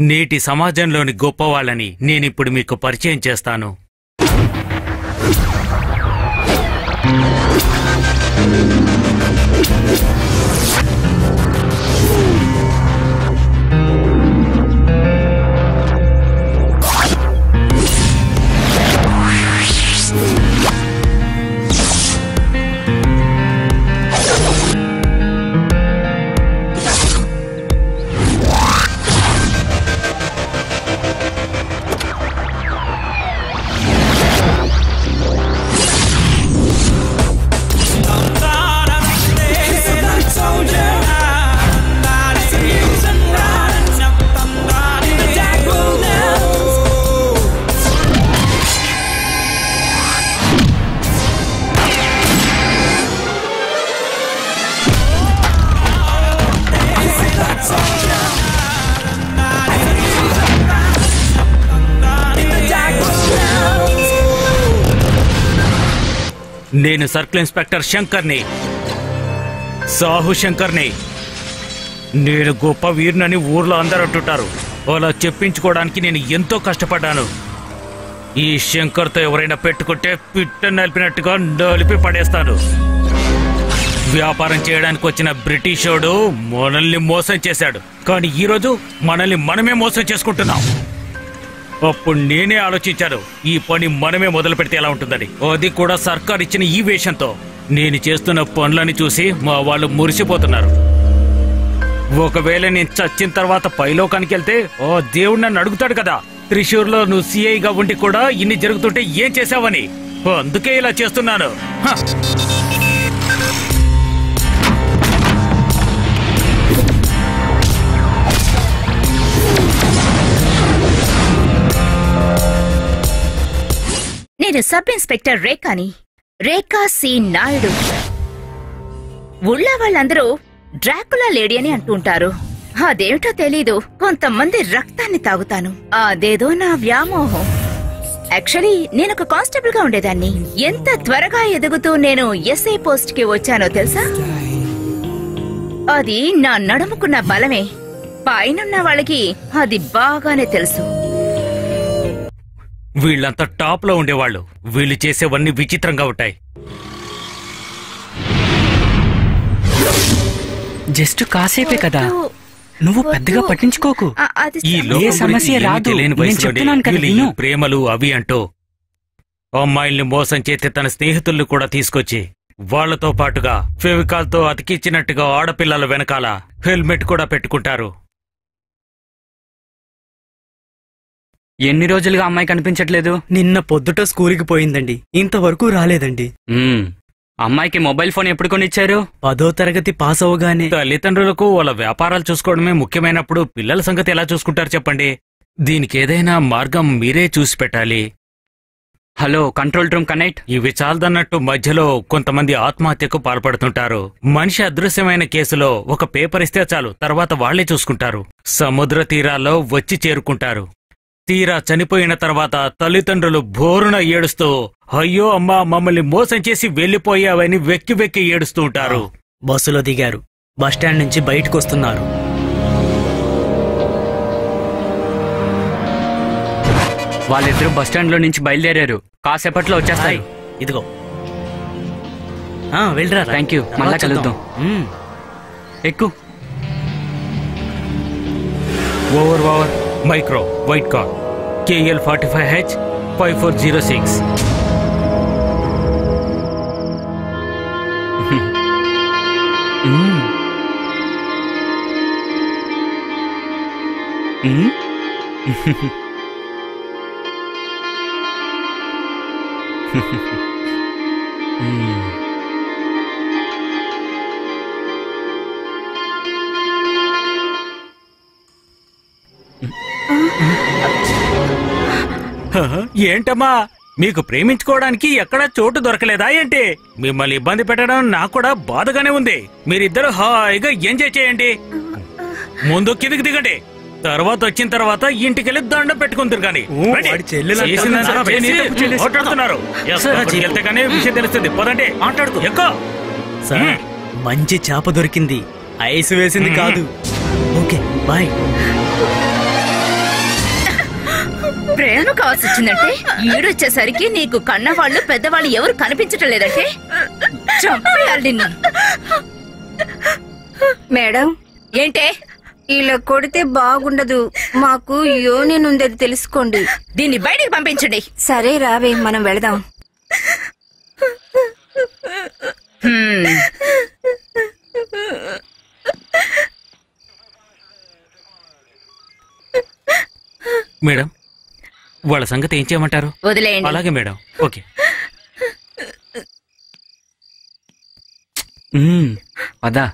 నేటి సమాజంలోని గొప్పవాళ్ళని నేనిప్పుడు మీకు పరిచయం చేస్తాను. నేను సర్కిల్ ఇన్స్పెక్టర్ శంకర్ని, సాహు శంకర్ని. నేను గొప్ప వీరునని ఊర్లో అందరూ అంటుంటారు. అలా చెప్పించుకోవడానికి నేను ఎంతో కష్టపడ్డాను. ఈ శంకర్తో ఎవరైనా పెట్టుకుంటే పిట్ట నలిపినట్టుగా నలిపి పడేస్తాను. వ్యాపారం చేయడానికి వచ్చిన బ్రిటిషోడు మనల్ని మోసం చేశాడు. కానీ ఈరోజు మనల్ని మనమే మోసం చేసుకుంటున్నాం. అప్పుడు నేనే ఆలోచించాను, ఈ పని మనమే మొదలు పెడితే ఎలా ఉంటుందని. అది కూడా సర్కార్ ఇచ్చిన ఈ వేషంతో. నేను చేస్తున్న పనులని చూసి మా వాళ్ళు మురిసిపోతున్నారు. ఒకవేళ నేను చచ్చిన తర్వాత పైలోకానికి వెళ్తే ఓ దేవుడు నన్ను అడుగుతాడు కదా, త్రిశూర్లో నువ్వు సిఐగా ఉండి కూడా ఇన్ని జరుగుతుంటే ఏం చేశావని. అందుకే ఇలా చేస్తున్నాను. నేను సబ్ ఇన్స్పెక్టర్ రేఖాని, రేఖా సి నాయుడు. ఊళ్ళో వాళ్ళందరూ డ్రాకులా లేడీ అని అంటుంటారు. అదేమిటో తెలీదు, కొంతమంది రక్తాన్ని తాగుతాను. అదేదో నా వ్యామోహం. యాక్చువల్లీ నేనొక కానిస్టేబుల్ గా ఉండేదాన్ని. ఎంత త్వరగా ఎదుగుతూ నేను ఎస్ఐ పోస్ట్ కి వచ్చానో తెలుసా? అది నా నడుముకున్న బలమే. పైనున్న వాళ్ళకి అది బాగానే తెలుసు. వీళ్ళంతా టాప్ లో ఉండేవాళ్ళు. వీళ్ళు చేసేవన్నీ విచిత్రంగా ఉంటాయి. జస్ట్ కాసేపే కదా, నువ్వు పెద్దగా పట్టించుకోకు. ఏ సమస్య రాదు. ప్రేమలు అవి అంటూ అమ్మాయిల్ని మోసం చేస్తే తన స్నేహితుల్ని కూడా తీసుకొచ్చి వాళ్లతో పాటుగా ఫెవికాల్ తో అతికిచ్చినట్టుగా ఆడపిల్లల వెనకాల హెల్మెట్ కూడా పెట్టుకుంటారు. ఎన్ని రోజులుగా అమ్మాయి కనిపించట్లేదు? నిన్న పొద్దుట స్కూల్కి పోయిందండి, ఇంతవరకు రాలేదండి. అమ్మాయికి మొబైల్ ఫోన్ ఎప్పుడు కొనిచ్చారు? 10వ తరగతి పాస్ అవగానే. తల్లిదండ్రులకు వాళ్ళ వ్యాపారాలు చూసుకోవడమే ముఖ్యమైనప్పుడు పిల్లల సంగతి ఎలా చూసుకుంటారు చెప్పండి? దీనికి ఏదైనా మార్గం మీరే చూసి పెట్టాలి. Hello, control room connect. ఇవి చాలదన్నట్టు మధ్యలో కొంతమంది ఆత్మహత్యకు పాల్పడుతుంటారు. మనిషి అదృశ్యమైన కేసులో ఒక పేపర్ ఇస్తే చాలు, తర్వాత వాళ్లే చూసుకుంటారు. సముద్ర తీరాల్లో వచ్చి చేరుకుంటారు. తీరా చనిపోయిన తర్వాత తల్లిదండ్రులు బోరున ఏడుస్తూ అయ్యో అమ్మా మమ్మల్ని మోసం చేసి వెళ్లిపోయావని వెక్కి వెక్కి ఏడుస్తూ ఉంటారు. బస్సులో దిగారు, బస్టాండ్ నుంచి బయటకు వస్తున్నారు. వాళ్ళిద్దరూ బస్టాండ్ లో నుంచి బయలుదేరారు. కాసేపట్లో వచ్చేస్తాయి. ఇదిగో వెళ్ళరా. థ్యాంక్ యూ, మళ్ళా కలుద్దాం. ఎక్కు. Over over micro white car KL 45H 5406. ఏంటమ్మా, మీకు ప్రేమించుకోవడానికి ఎక్కడా చోటు దొరకలేదా ఏంటి? మిమ్మల్ని ఇబ్బంది పెట్టడం నాకు కూడా బాధగానే ఉంది. మీరిద్దరు హాయిగా ఎంజాయ్ చేయండి. ముందు కిందికి దిగండి, తర్వాత వచ్చిన తర్వాత ఇంటికెళ్ళి దండం పెట్టుకుంటారు. కానీ మాట్లాడుతున్నారు వెళ్తే కానీ విషయం తెలుస్తుంది. పదండి, మాట్లాడుతూ ఎక్కువ. మంచి చేప దొరికింది, ఐస్ వేసింది కాదు. Okay bye. ప్రయాణం కావాల్సి వచ్చిందంటే ఈడొచ్చేసరికి నీకు కన్నవాళ్ళు పెద్దవాళ్ళు ఎవరు కనిపించటం లేదంటే చంపేయాలి నిన్ను. మేడం, ఏంటే ఇలా కొడితే బాగుండదు. మాకు యూనియన్ ఉందని తెలుసుకోండి. దీన్ని బయటికి పంపించండి. సరే రావే, మనం వెళదాం. మేడం, వాళ్ళ సంగతి ఏం చేయమంటారు? వదిలేయండి. అలాగే మేడం. ఓకే. పదా.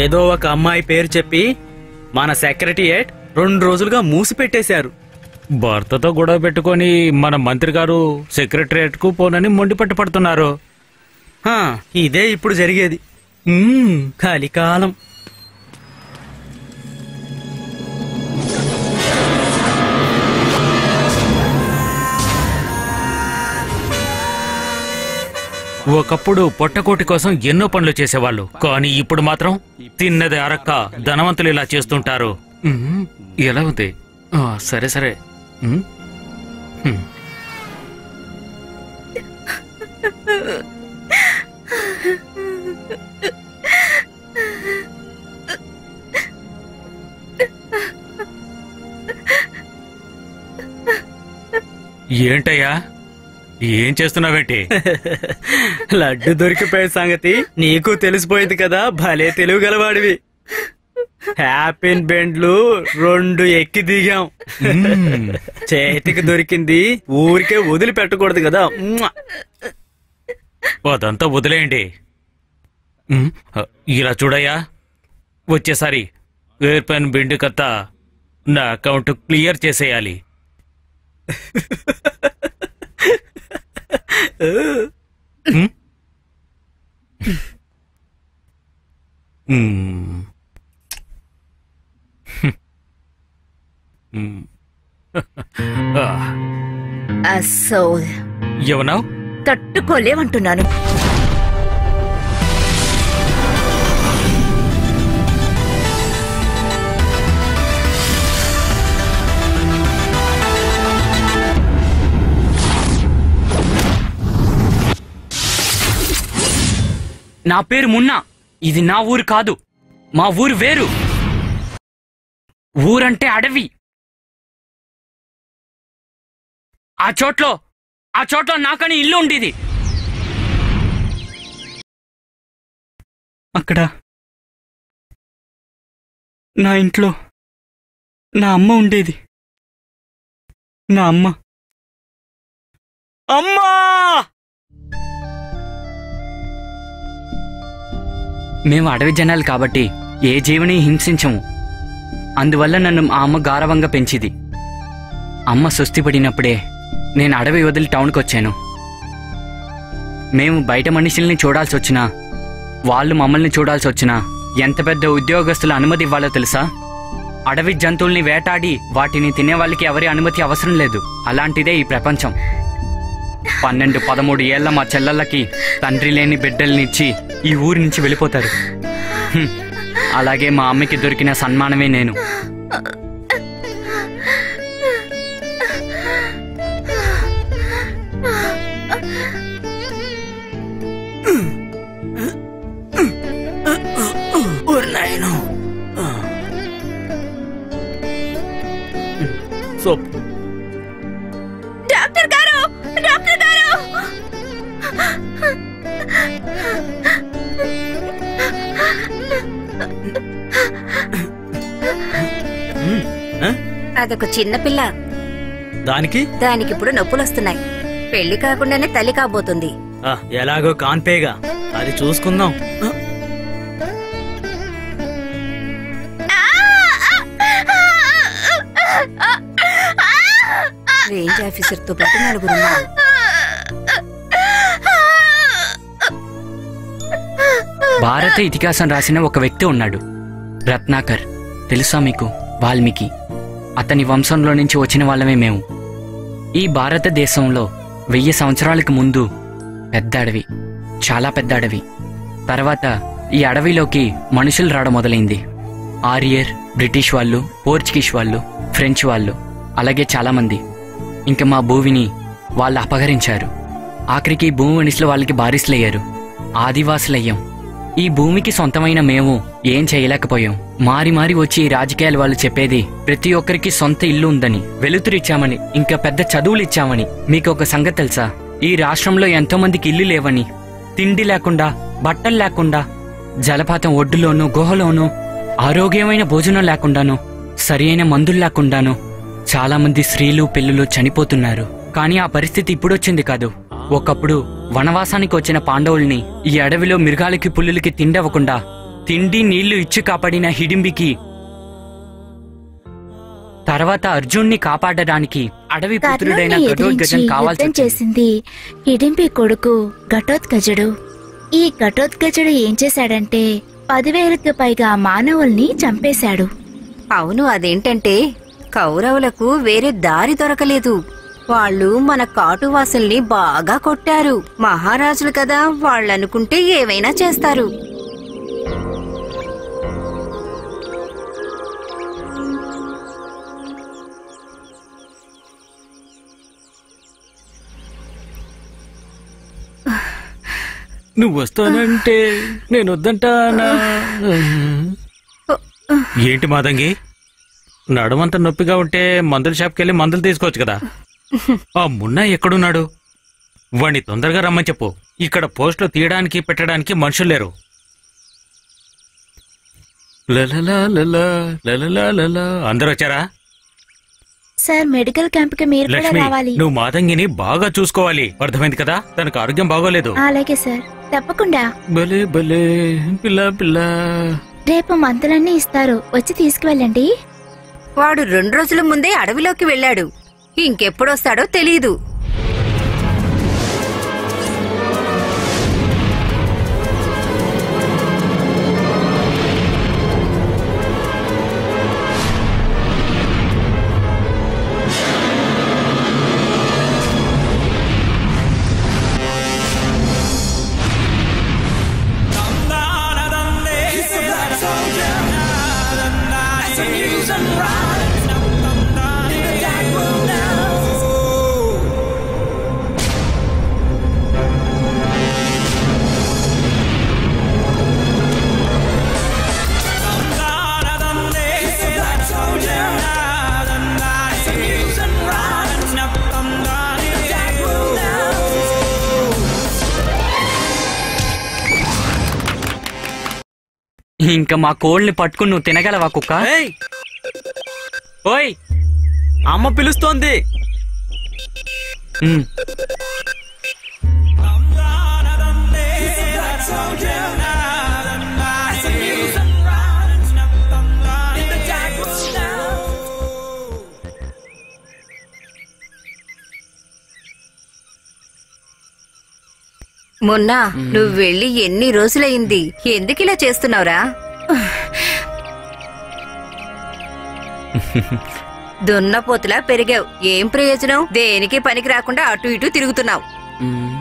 ఏదో ఒక అమ్మాయి పేరు చెప్పి మన సెక్రటరియేట్ 2 రోజులుగా మూసిపెట్టేశారు. భర్తతో గొడవ పెట్టుకొని మన మంత్రి గారు సెక్రటరియట్ కు పోనని మొండిపట్టు పడుతున్నారు. ఇదే ఇప్పుడు జరిగేది. కలికాలం. ఒకప్పుడు పొట్టకోటి కోసం ఎన్నో పనులు చేసేవాళ్ళు, కానీ ఇప్పుడు మాత్రం తిన్నది అరక్క ధనవంతులు ఇలా చేస్తుంటారు. ఎలా ఉంది? సరే సరే. ఏంటయ్యా, ఏం చేస్తున్నావేంటి? లడ్డు దొరికిపోయే సంగతి నీకు తెలిసిపోయింది కదా. భలే తెలివి గలవాడివి. హ్యాపీన్ బెండ్లు 2 ఎక్కి దిగాం. చేతికి దొరికింది ఊరికే వదిలి పెట్టకూడదు కదా. అదంతా వదిలేయండి. ఇలా చూడయ్యా, వచ్చేసారి ఎయిర్పెన్ బిండు కత్త నా అకౌంట్ క్లియర్ చేసేయాలి. అసోల్ ఏమన్నావు? తట్టుకోలేమంటున్నాను. నా పేరు మున్నా. ఇది నా ఊరు కాదు, మా ఊరు వేరు. ఊరంటే అడవి. ఆ చోట్లో నాకని ఇల్లు ఉండేది. అక్కడ నా ఇంట్లో నా అమ్మ ఉండేది. నా అమ్మా మేము అడవి జనాలు కాబట్టి ఏ జీవిని హింసించము. అందువల్ల నన్ను ఆ అమ్మ గారవంగా పెంచిది. అమ్మ సుస్థి పడినప్పుడే నేను అడవి వదిలి టౌన్కి వచ్చాను. మేము బయట మనుషుల్ని చూడాల్సి వచ్చినా, వాళ్ళు మమ్మల్ని చూడాల్సి వచ్చినా ఎంత పెద్ద ఉద్యోగస్తుల అనుమతి ఇవ్వాలో తెలుసా? అడవి జంతువుల్ని వేటాడి వాటిని తినేవాళ్ళకి ఎవరి అనుమతి అవసరం లేదు. అలాంటిదే ఈ ప్రపంచం. 12-13 ఏళ్ల మా చెల్లెళ్ళకి తండ్రి లేని బిడ్డల్నిచ్చి ఈ ఊరి నుంచి వెళ్ళిపోతారు. అలాగే మా అమ్మకి దొరికిన సన్మానమే నేను. డాక్టర్ గారు, డాక్టర్ గారు! అదొక చిన్న పిల్ల. దానికి ఇప్పుడు నొప్పులు వస్తున్నాయి. పెళ్లి కాకుండానే తల్లి కాబోతుంది. ఎలాగో కాన్పేగా, అది చూసుకుందాం. రేంజ్ ఆఫీసర్ తో పాటు 4 ఉన్నారు. భారత ఇతిహాసం రాసిన ఒక వ్యక్తి ఉన్నాడు, రత్నాకర్. తెలుసా మీకు? వాల్మీకి. అతని వంశంలో నుంచి వచ్చిన వాళ్ళమే మేము. ఈ భారతదేశంలో 1000 సంవత్సరాలకు ముందు పెద్ద అడవి, చాలా పెద్ద అడవి. తర్వాత ఈ అడవిలోకి మనుషులు రావడం మొదలైంది. ఆరియర్, బ్రిటిష్ వాళ్ళు, పోర్చుగీస్ వాళ్ళు, ఫ్రెంచ్ వాళ్ళు, అలాగే చాలామంది. ఇంకా మా భూమిని వాళ్ళు అపహరించారు. ఆఖరికి భూమి మనుషులు వాళ్ళకి బారిసులయ్యారు. ఆదివాసులయ్యాం. ఈ భూమికి సొంతమైన మేము ఏం చేయలేకపోయాం. మారి మారి వచ్చి ఈ రాజకీయాలు వాళ్ళు చెప్పేది ప్రతి ఒక్కరికి సొంత ఇల్లు ఉందని, వెలుతురిచ్చామని, ఇంకా పెద్ద చదువులు ఇచ్చామని. మీకు ఒక సంగతి తెలుసా? ఈ రాష్ట్రంలో ఎంతో మందికి ఇల్లు లేవని, తిండి లేకుండా, బట్టలు లేకుండా, జలపాతం ఒడ్డులోనూ గుహలోనూ ఆరోగ్యమైన భోజనం లేకుండాను, సరి అయిన మందులు లేకుండాను చాలా మంది స్త్రీలు పిల్లలు చనిపోతున్నారు. కానీ ఆ పరిస్థితి ఇప్పుడొచ్చింది కాదు. ఒకప్పుడు వనవాసానికి వచ్చిన పాండవుల్ని ఈ అడవిలో మృగాలకి పుల్లులకి తిండవకుండా తిండి నీళ్లు ఇచ్చి కాపాడిన హిడింబికి, తర్వాత అర్జున్ని కాపాడడానికి అడవి పుత్రుడైన ఘటోత్కచుడు కావాల్సి చేసింది హిడింబి కొడుకు ఘటోత్కచుడు. ఈ ఘటోత్కచుడు ఏం చేశాడంటే 10,000కు పైగా మానవుల్ని చంపేశాడు. అవును, అదేంటంటే కౌరవులకు వేరే దారి దొరకలేదు. వాళ్ళు మన కాటువాసుల్ని బాగా కొట్టారు. మహారాజులు కదా, వాళ్ళనుకుంటే ఏవైనా చేస్తారు. నువ్వు వస్తానంటే నేను వద్దంటానా? ఏంటి మాదంగి, నడుమంత నొప్పిగా ఉంటే మందుల షాప్కి వెళ్ళి మందులు తీసుకోవచ్చు కదా. ఆ మున్నా ఎక్కడున్నాడు? వాణ్ణి తొందరగా రమ్మని చెప్పు. ఇక్కడ పోస్టులు తీయడానికి పెట్టడానికి మనుషులు లేరు. లలలా లలా, లలలా లలా. అందరూ వచ్చారా? సార్, మెడికల్ క్యాంప్ కి మీరు కూడా లక్ష్మి, రావాలి. నువ్వు మాదంగిని బాగా చూసుకోవాలి. అర్థమైంది కదా? తనకు ఆరోగ్యం బాగోలేదు. అలాగే సార్, తప్పకుండా. భలే భలే పిల్ల పిల్ల. రేపు మందులన్నీ ఇస్తారు, వచ్చి తీసుకువెళ్ళండి. వాడు 2 రోజుల ముందే అడవిలోకి వెళ్ళాడు. ఇంకెప్పుడొస్తాడో తెలీదు. ఇంకా మా కోళ్ళని పట్టుకుని నువ్వు తినగలవా కుక్క? ఏయ్! ఓయ్, అమ్మ పిలుస్తోంది. ఉమ్. మొన్న నువ్వు వెళ్ళి ఎన్ని రోజులైంది? ఎందుకిలా చేస్తున్నావురా? దున్నపోతులా పెరిగావు. ఏం ప్రయోజనం? దేనికి పనికి రాకుండా అటు ఇటు తిరుగుతున్నావు. ఉమ్.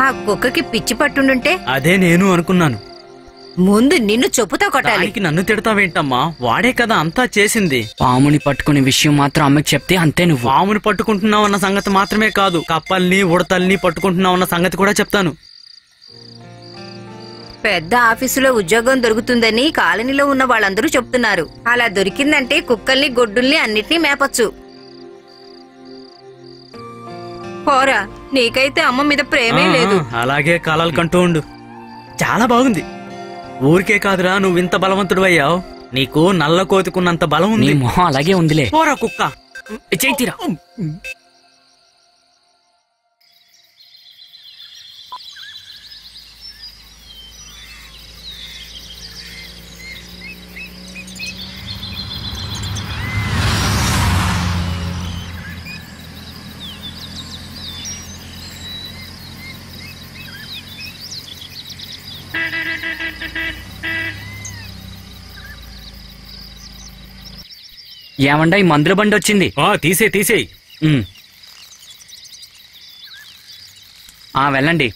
ఆ కుక్కకి పిచ్చి పట్టుండుంటే అదే నేను అనుకున్నాను. ముందు నిన్ను చెప్పుతో కొట్టాలి. దానికి నన్ను తిడతావేంటమ్మా? వాడే కదా అంతా చేసింది. పాముని పట్టుకునే విషయం మాత్రం అమ్మకి చెప్తే అంతే. నువ్వు పాముని పట్టుకుంటున్నావన్న సంగతి మాత్రమే కాదు, కప్పల్ని ఉడతల్ని పట్టుకుంటున్నావన్న సంగతి కూడా చెప్తాను. పెద్ద ఆఫీసులో ఉద్యోగం దొరుకుతుందని కాలనీలో ఉన్న వాళ్ళందరూ చెప్తున్నారు. అలా దొరికిందంటే కుక్కల్ని గొడ్డుల్ని అన్నిటినీ మేపచ్చు. పోరా, నీకైతే అమ్మ మీద ప్రేమే లేదు. అలాగే కాలాలు కంటూ ఉండు. చాలా బాగుంది. ఊరికే కాదురా, నువ్వు ఇంత బలవంతుడు అయ్యావు. నీకు నల్ల కోతుకున్నంత బలం నీ ఉంది. మొహం అలాగే ఉందిలే. పోరా కుక్క. చేతిరా. ఏమండా ఈ మందుల బండి వచ్చింది. తీసేయ్. వెళ్ళండి.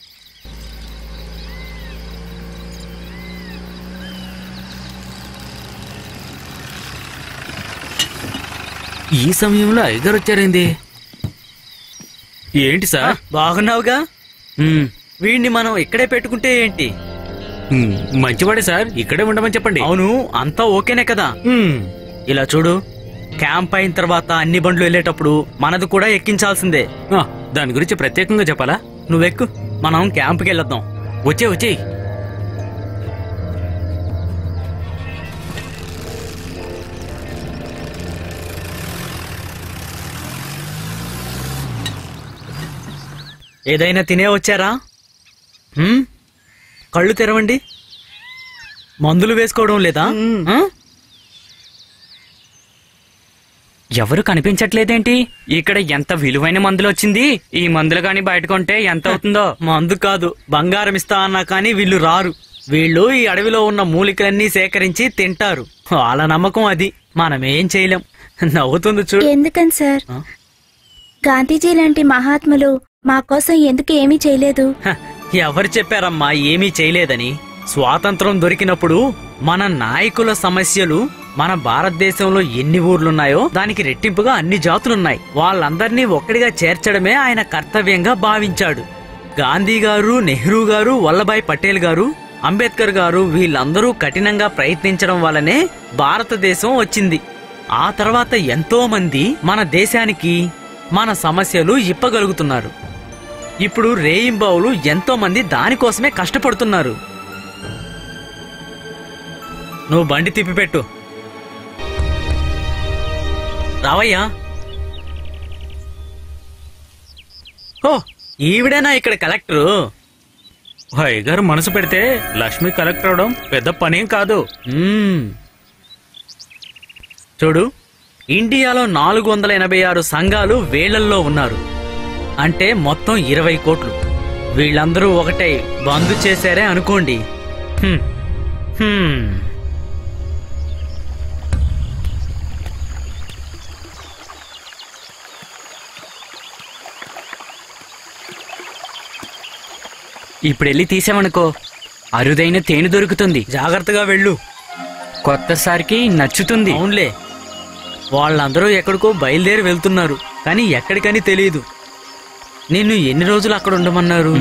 ఈ సమయంలో అయ్యగారు వచ్చారేంది? ఏంటి సార్? బాగున్నావుగా? వీడిని మనం ఇక్కడే పెట్టుకుంటే ఏంటి? మంచివాడే సార్, ఇక్కడే ఉండమని చెప్పండి. అవును, అంతా ఓకేనే కదా? ఇలా చూడు, క్యాంప్ అయిన తర్వాత అన్ని బండ్లు వెళ్ళేటప్పుడు మనది కూడా ఎక్కించాల్సిందే. దాని గురించి ప్రత్యేకంగా చెప్పాలా? నువ్వెక్కు, మనం క్యాంప్కి వెళ్ళొద్దాం. వచ్చేయ్. ఏదైనా తినే వచ్చారా? కళ్ళు తెరవండి. మందులు వేసుకోవడం లేదా? ఎవరు కనిపించట్లేదేంటి? ఇక్కడ ఎంత విలువైన మందులు వచ్చింది. ఈ మందులు గాని బయట కొంటే ఎంత అవుతుందో. మందు కాదు, బంగారం ఇస్తా అన్నా కానీ వీళ్ళు రారు. వీళ్ళు ఈ అడవిలో ఉన్న మూలికలన్నీ సేకరించి తింటారు. వాళ్ళ నమ్మకం అది, మనమేం చేయలేం. నవ్వుతుంది చూడు. ఎందుకని సార్? గాంధీజీ లాంటి మహాత్ములు మా కోసం ఎందుకు ఏమీ చేయలేదు? ఎవరు చెప్పారమ్మా ఏమీ చేయలేదని? స్వాతంత్రం దొరికినప్పుడు మన నాయకుల సమస్యలు, మన భారతదేశంలో ఎన్ని ఊర్లున్నాయో దానికి రెట్టింపుగా అన్ని జాతులున్నాయి. వాళ్ళందర్నీ ఒక్కడిగా చేర్చడమే ఆయన కర్తవ్యంగా భావించాడు. గాంధీ గారు, నెహ్రూ గారు, వల్లభాయ్ పటేల్ గారు, అంబేద్కర్ గారు వీళ్ళందరూ కఠినంగా ప్రయత్నించడం వల్లనే భారతదేశం వచ్చింది. ఆ తర్వాత ఎంతో మంది మన దేశానికి మన సమస్యలు ఇప్పగలుగుతున్నారు. ఇప్పుడు రేయింబావులు ఎంతో మంది దానికోసమే కష్టపడుతున్నారు. నువ్వు బండి తిప్పిపెట్టు. రావయ్యా. ఓ, ఈవిడేనా ఇక్కడ కలెక్టరు? అయ్యగారు మనసు పెడితే లక్ష్మి కలెక్టర్ అవడం పెద్ద పనేం కాదు. చూడు, ఇండియాలో 486 సంఘాలు వేళ్లల్లో ఉన్నారు. అంటే మొత్తం 20 కోట్లు. వీళ్ళందరూ ఒకటై బంద్ చేశారే అనుకోండి. ఇప్పుడెళ్ళి తీసామనుకో, అరుదైన తేనె దొరుకుతుంది. జాగ్రత్తగా వెళ్ళు, కొత్తసారికి నచ్చుతుంది. అవునులే, వాళ్ళందరూ ఎక్కడికో బయలుదేరి వెళ్తున్నారు, కానీ ఎక్కడికని తెలియదు. నిన్ను ఎన్ని రోజులు అక్కడ ఉండమన్నారు?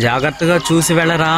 జాగ్రత్తగా చూసి వెళ్ళరా.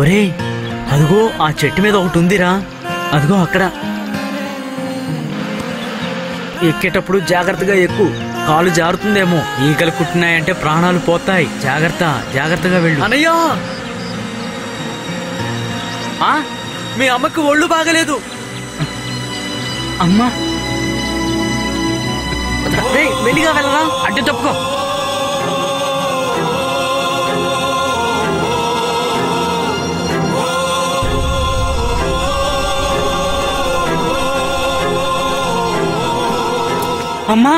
ఒరేయ్, అదిగో ఆ చెట్టు మీద ఒకటి ఉందిరా. అదిగో అక్కడ. ఎక్కేటప్పుడు జాగ్రత్తగా ఎక్కు, కాలు జారుతుందేమో. ఈగలు కుట్టినాయంటే ప్రాణాలు పోతాయి. జాగ్రత్తగా వెళ్ళు. అన్నయ్యా, మీ అమ్మకు ఒళ్ళు బాగలేదు. అమ్మా, వెళ్ళిగా వెళ్ళరా. అడ్డు తప్పుకో. అమ్మా,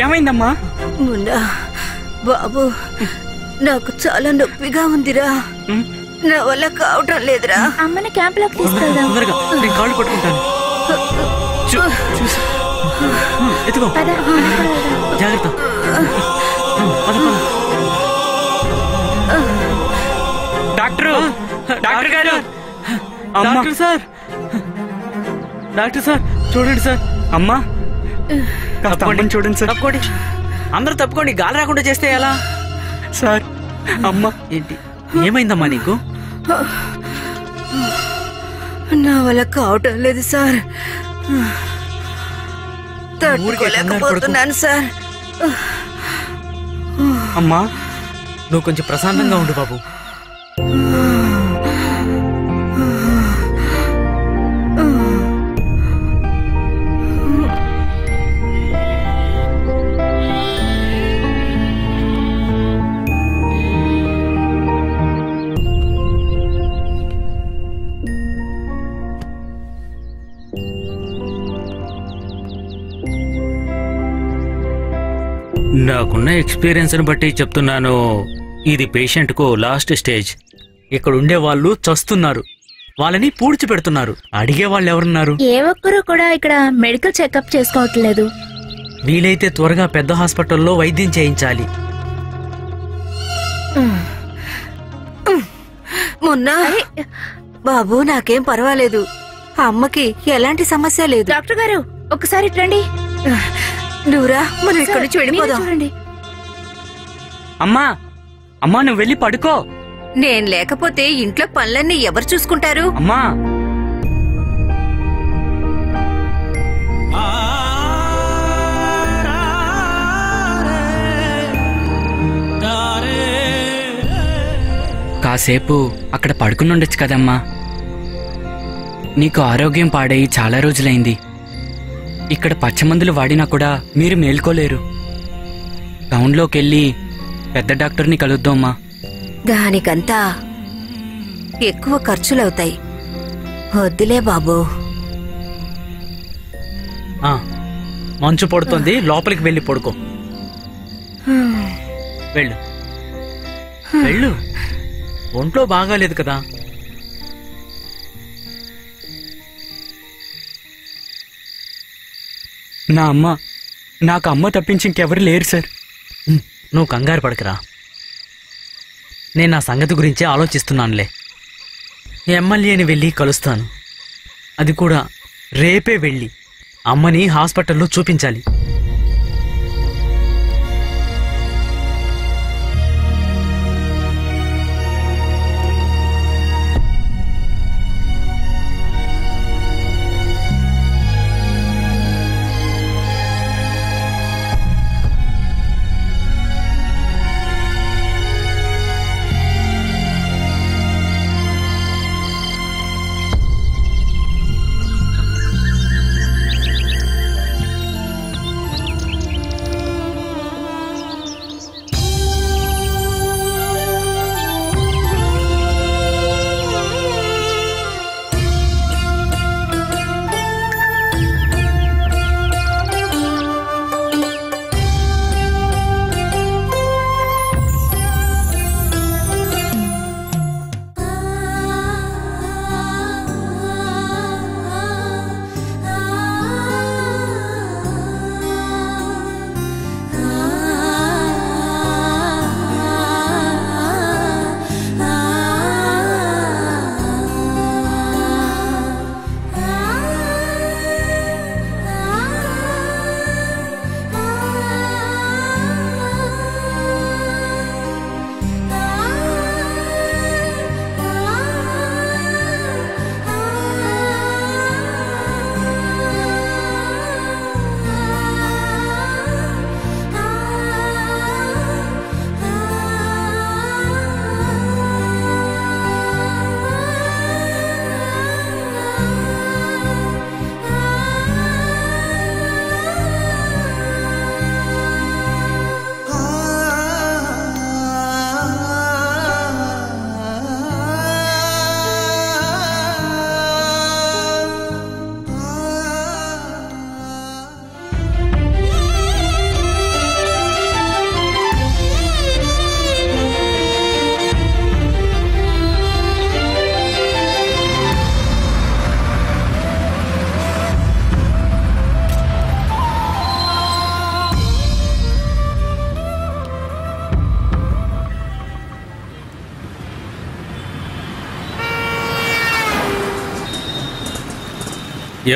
ఏమైందమ్మా? బాబు, నాకు చాలా నొప్పిగా ఉందిరా. నా వల్ల కావటం లేదురా. అమ్మని క్యాంప్ లోకి తీసుకెళ్దాం. తొందరగా, నేను కాళ్ళు పట్టుకుంటాను. ఎత్తుకో, జాగ్రత్త. డాక్టర్ గారు, డాక్టర్ సార్ చూడండి సార్. అమ్మా, తప్పండి, చూడండి సార్. తప్పుకోండి, అందరూ తప్పుకోండి. గాలి రాకుండా చేస్తే ఎలా సార్? అమ్మా, ఏంటి ఏమైందమ్మా నీకు? నా వల్ల కావటం లేదు సార్. తట్టుకోలేకపోతున్నాను సార్. అమ్మా నువ్వు కొంచెం ప్రశాంతంగా ఉండు బాబు. నాకున్న ఎక్స్పీరియన్స్ని బట్టి చెప్తున్నాను, ఇది పేషెంట్కు లాస్ట్ స్టేజ్. ఇక్కడ ఉండే వాళ్ళు చస్తున్నారు, వాళ్ళని పూడ్చి పెడుతున్నారు. అడిగే వాళ్ళు ఎవరున్నారు? ఏ ఒక్కరూ కూడా ఇక్కడ మెడికల్ చెకప్ చేసుకోవట్లేదు. వీలైతే త్వరగా పెద్ద హాస్పిటల్లో వైద్యం చేయించాలి. మొన్న బాబు నాకేం పర్వాలేదు, అమ్మకి ఎలాంటి సమస్య లేదు. డాక్టర్ గారు ఒకసారి రండి. నువ్వురా, మనం ఇక్కడి నుంచి మీరే వెళ్ళిపోదాం. చూడండి. అమ్మా అమ్మా నువ్వు వెళ్ళి పడుకో. నేను లేకపోతే ఇంట్లో పనులన్నీ ఎవరు చూసుకుంటారు? అమ్మా కాసేపు అక్కడ పడుకుని ఉండొచ్చు కదమ్మా. నీకు ఆరోగ్యం పాడయి చాలా రోజులైంది. ఇక్కడ పచ్చమందులు వాడినా కూడా మీరు మేల్కోలేరు. టౌన్లోకి వెళ్ళి పెద్ద డాక్టర్ని కలుద్దామా. దానికంతా ఎక్కువ ఖర్చులవుతాయి. వద్దులే బాబు. ఆ, మంచు పడుతుంది, లోపలికి వెళ్ళి పడుకో. వెళ్ళు వెళ్ళు, ఒంట్లో బాగాలేదు కదా. నా అమ్మ, నాకు అమ్మ తప్పించి ఇంకెవరు లేరు సార్. నువ్వు కంగారు పడకరా, నేను నా సంగతి గురించే ఆలోచిస్తున్నానులే. ఎమ్మెల్యేని వెళ్ళి కలుస్తాను, అది కూడా రేపే వెళ్ళి అమ్మని హాస్పిటల్లో చూపించాలి.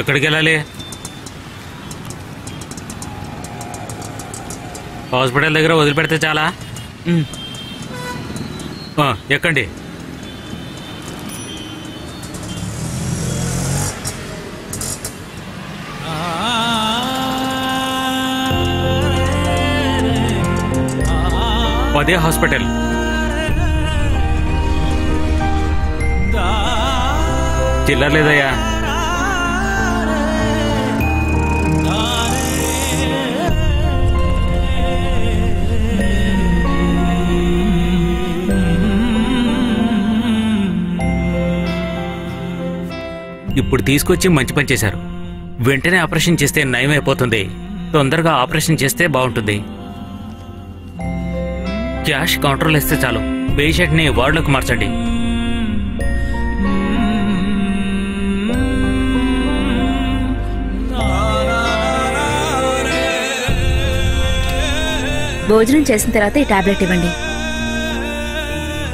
ఎక్కడికి వెళ్ళాలి? హాస్పిటల్ దగ్గర వదిలిపెడితే చాలా. ఎక్కండి. అదే హాస్పిటల్. చిల్లర లేదయ్యా. ఇప్పుడు తీసుకొచ్చి మంచి పని చేశారు. వెంటనే ఆపరేషన్ చేస్తే నయం అయిపోతుంది. తొందరగా ఆపరేషన్ చేస్తే బాగుంటుంది. క్యాష్ కౌంటర్లో ఇస్తే చాలు. పేషెంట్ని వార్డులోకి మార్చండి. భోజనం చేసిన తర్వాత ఈ టాబ్లెట్ ఇవ్వండి.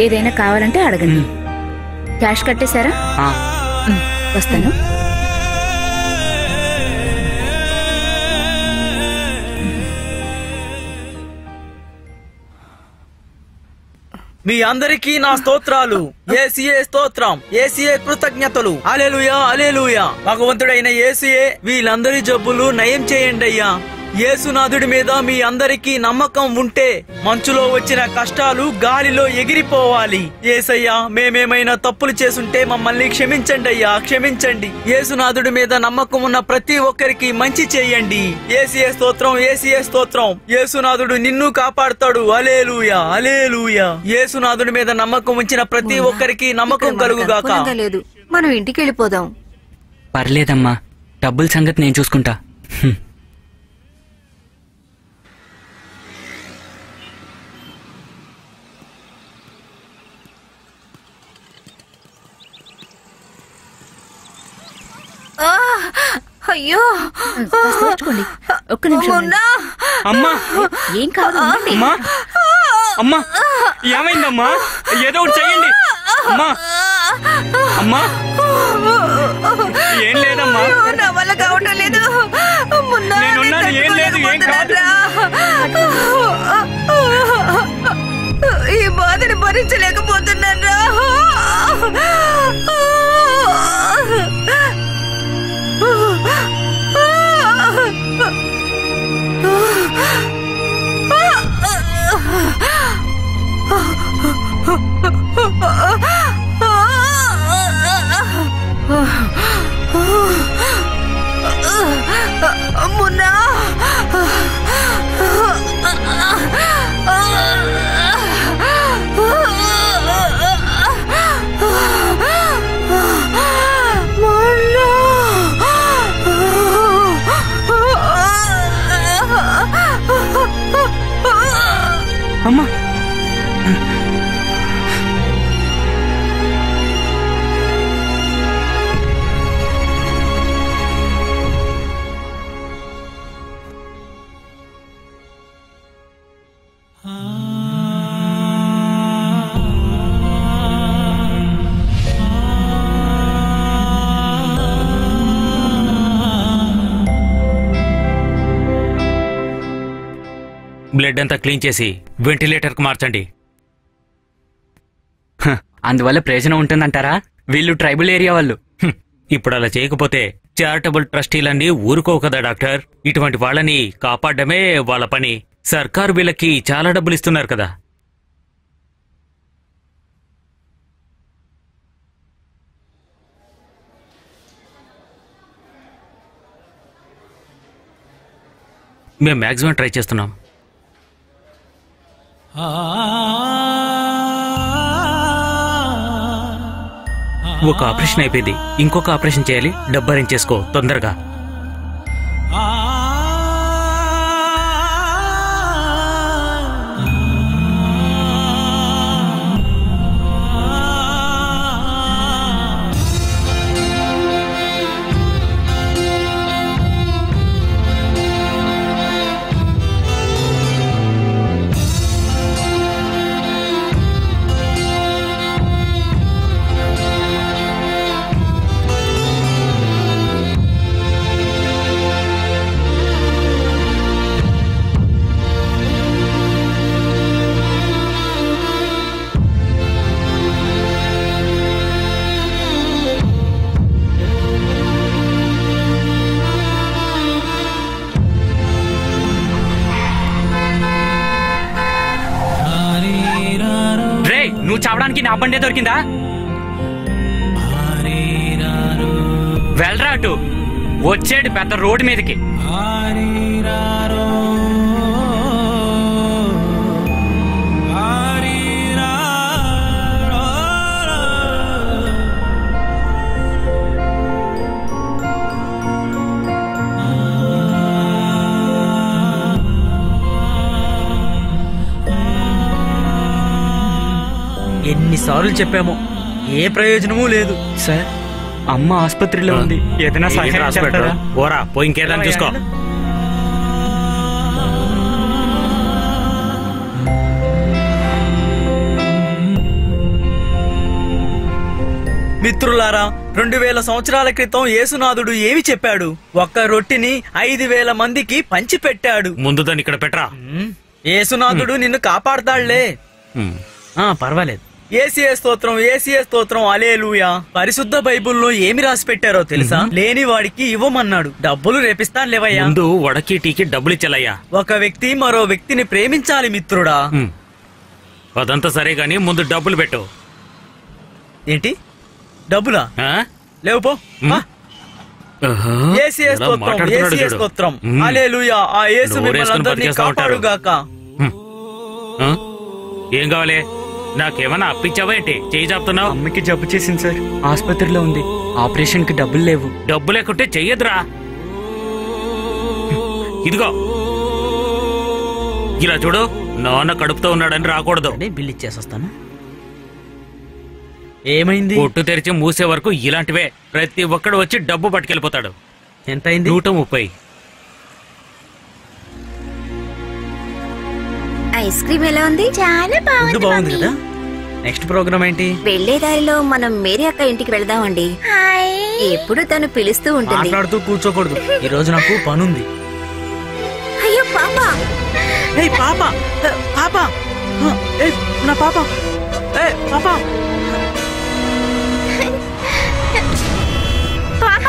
ఏదైనా కావాలంటే అడగండి. క్యాష్ కట్టేశారా? వస్తాను. మీ అందరికీ నా స్తోత్రాలు. యేసుయే స్తోత్రం, యేసుయే కృతజ్ఞతలు. హల్లెలూయా, హల్లెలూయా. భగవంతుడైన యేసుయే వీళ్ళందరి జబ్బులు నయం చేయండి అయ్యా. యేసునాథుడి మీద మీ అందరికీ నమ్మకం ఉంటే మంచులో వచ్చిన కష్టాలు గాలిలో ఎగిరిపోవాలి. యేసయ్యా, మేమేమైనా తప్పులు చేసుంటే మమ్మల్ని క్షమించండి అయ్యా, క్షమించండి. యేసునాథుడి మీద నమ్మకం ఉన్న ప్రతి ఒక్కరికి మంచి చేయండి. యేసుయే స్తోత్రం, యేసుయే స్తోత్రం. యేసునాథుడు నిన్ను కాపాడుతాడు. హల్లెలూయా, హల్లెలూయా. యేసునాథుడి మీద నమ్మకం ఉంచిన ప్రతి ఒక్కరికి నమ్మకం కలుగుగాక. లేదు, మనం ఇంటికి వెళ్ళిపోదాం. పర్లేదమ్మా, డబ్బుల సంగతి నేను చూసుకుంటా. అయ్యో, ఒక్క నిమిషం. అమ్మా, ఏం కావాలి? అమ్మా, అమ్మా, ఏమైందమ్మా? ఏదో ఒకటి చెయ్యండి. అమ్మా, అమ్మా, ఏం లేదమ్మా. నా వల్ల కావటం లేదు. నేనున్నాను, ఏం లేదు, ఏం కాదు. ఈ బాధని భరించలేకపోతున్నారా? మున్నా, అమ్మా, బ్లడ్ అంతా క్లీన్ చేసి వెంటిలేటర్కి మార్చండి. అందువల్ల ప్రయోజనం ఉంటుందంటారా? వీళ్ళు ట్రైబల్ ఏరియా వాళ్ళు. ఇప్పుడు అలా చేయకపోతే చారిటబుల్ ట్రస్టీలన్నీ ఊరుకోవు కదా డాక్టర్. ఇటువంటి వాళ్ళని కాపాడమే వాళ్ళ పని. సర్కారు వీళ్ళకి చాలా డబ్బులు ఇస్తున్నారు కదా. మేము మ్యాక్సిమం ట్రై చేస్తున్నాం. ఒక ఆపరేషన్ అయిపోయింది, ఇంకొక ఆపరేషన్ చేయాలి. డబ్బు అరేంజ్ చేసుకో తొందరగా. నువ్వు చావడానికి నా బండే దొరికిందా? వెళ్ళరా అటు. వచ్చేడు పెద్ద రోడ్డు మీదకి. ఎన్నిసార్లు చెప్పామో ఏ ప్రయోజనమూ లేదు. సార్, అమ్మ ఆసుపత్రిలో ఉంది. ఏదైనా సహాయం చేస్తారా? ఓరా పోయి ఇంకేదైనా చూసుకో. మిత్రులారా, 2000 సంవత్సరాల క్రితం యేసునాథుడు ఏమి చెప్పాడు? ఒక్క రొట్టిని 5000 మందికి పంచిపెట్టాడు. ముందు దాన్ని ఇక్కడ పెట్టరా. యేసునాథుడు నిన్ను కాపాడతాడులే. పర్వాలేదు. ఏసీఏ స్తోత్రం, ఏసీఏ స్తోత్రం, హల్లెలూయా. పరిశుద్ధ బైబుల్లో ఏమి రాసి పెట్టారో తెలుసా? లేని వాడికి ఇవ్వమన్నాడు. డబ్బులు రేపిస్తాను లేవయ్యా. ముందు వడకి టీకి డబ్బులు ఇచ్చేలయ్యా. ఒక వ్యక్తి మరో వ్యక్తిని ప్రేమించాలి మిత్రుడా. అదంతా సరే గాని ముందు డబ్బులు పెట్టు. ఏంటి డబ్బులా? లేవు పో. ఏసీఏ స్తోత్రం, ఏసీఏ స్తోత్రం, హల్లెలూయా. ఆ యేసు మిమ్మల్ని అందరినీ కాపాడుగాక. ఏం కావాలి? నాకేమన్నా అప్పించావా ఏంటి? చెయ్యి చెప్తున్నావు. అమ్మకి జబ్బు చేసింది సార్, ఆసుపత్రిలో ఉంది. ఆపరేషన్ కి డబ్బులు లేవు. డబ్బు లేకుంటే చెయ్యదురా. ఇదిగో ఇలా చూడు, నాన్న కడుపుతో ఉన్నాడని రాకూడదు. బిల్ ఇచ్చేసొస్తాను. ఏమైంది? కొట్టు తెరిచి మూసే వరకు ఇలాంటివే. ప్రతి ఒక్కడు వచ్చి డబ్బు పట్టుకెళ్ళిపోతాడు. ఎంత అయింది? 130. ఐస్ క్రీమ్ ఎలా ఉంది? చాలా బాగుంది కదా. నెక్స్ట్ ప్రోగ్రామ్ ఏంటి? వెళ్లే దారిలో మనం మేరీ అక్క ఇంటికి వెళ్దామండి. ఎప్పుడు తను పిలుస్తూ ఉంటుంది. మాట్లాడుతూ కూర్చోకూడదు. ఈ రోజు నాకు పనుంది. అయ్యో పాప! పాప పాప నా పాప పాప పాప!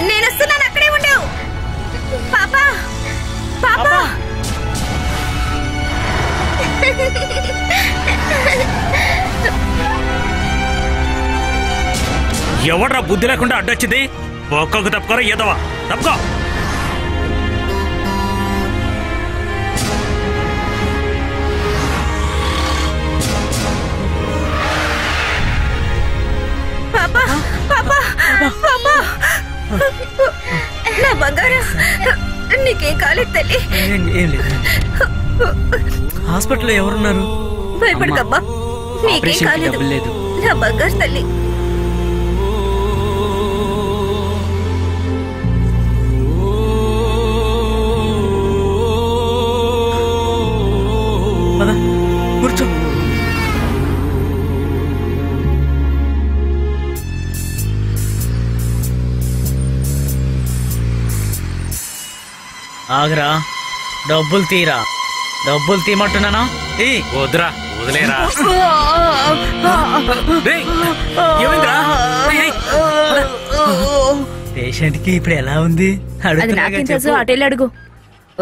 నేను వస్తున్నాను, అక్కడే ఉండవు. పాప! పాప! ఎవడ్రా బుద్ధి లేకుండా అడ్డొచ్చింది? ఒక్కొక్క తప్పుకోరా ఏదవా తప్పుకో. పాప! పాప! పాప! నా బంగారం, నీకేం కాలేదు తల్లి. ఏం లేదు. హాస్పిటల్లో ఎవరున్నారు? భయపడకమ్మా, నీకేం ఆపరేషన్ కి కాలేదు. డబ్బులు లేదు. నా బంగారు తల్లి. పద, కూర్చో. ఆగరా, డబ్బులు తీరా. డబ్బులు తీయమంటున్నానా? వద్దురా, వదిలేరా. పేషెంట్ కి ఇప్పుడు ఎలా ఉంది? అది నాకేం తెలుసు, అటెళ్ళి అడుగు.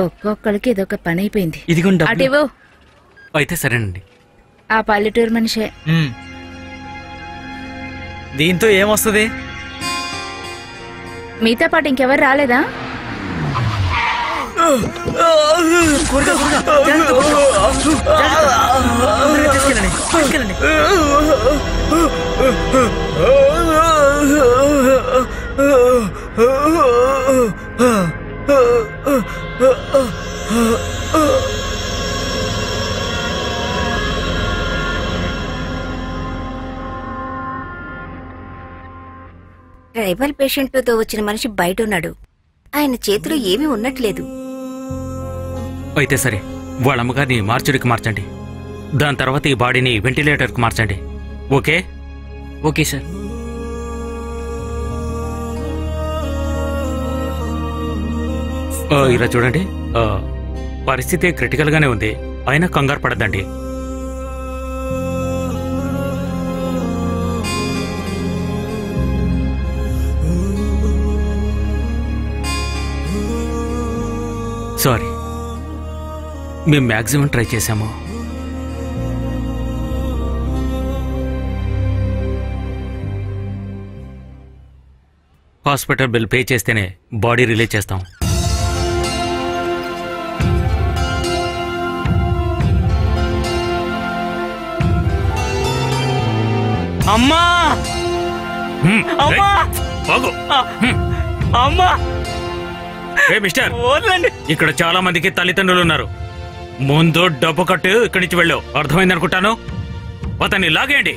ఒక్కొక్కరికి ఇదొక పని అయిపోయింది. ఇదిగోండి అటు ఇవ్వు. అయితే సరేనండి. ఆ పల్లెటూరు మనిషే. దీంతో ఏమొస్తుంది? మీతో పాటు ఇంకెవరు రాలేదా? ట్రైబల్ పేషెంట్ తో వచ్చిన మనిషి బయట ఉన్నాడు. ఆయన చేతిలో ఏమీ ఉన్నట్లేదు. అయితే సరే, వాళ్ళ అమ్మగారిని మార్చురికి మార్చండి. దాని తర్వాత ఈ బాడీని వెంటిలేటర్కి మార్చండి. ఓకే? Okay sir. ఇలా చూడండి, పరిస్థితి క్రిటికల్ గానే ఉంది. అయినా కంగారు పడద్దండి. సారీ, మేము మ్యాక్సిమం ట్రై చేశాము. హాస్పిటల్ బిల్ పే చేస్తేనే బాడీ రిలీజ్ చేస్తాం. అమ్మా అమ్మా అమ్మా మిస్టర్, వదలండి. ఇక్కడ చాలా మందికి తల్లిదండ్రులు ఉన్నారు. ముందు డబ్బు కట్టు ఇక్కడి నుంచి వెళ్ళు. అర్థమైంది అనుకుంటాను. అతన్ని లాగేయండి.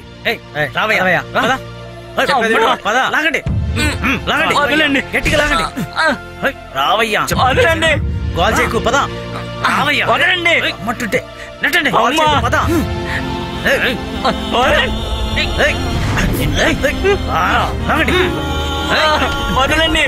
వదలండి. గట్టిగా లాగండి. రావయ్యా, వదలండి. గోల్ చేయకు, పద. రావయ్యా, వదలండి. మట్టుంటే నెట్టండి. అమ్మా. పద. లాగండి. వదలండి.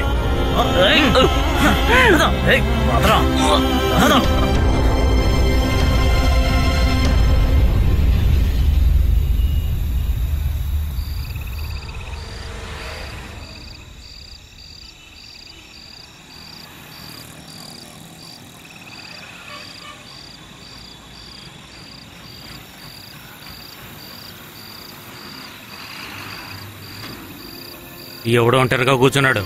ఎవడో ఒంటరిగా కూర్చున్నాడు.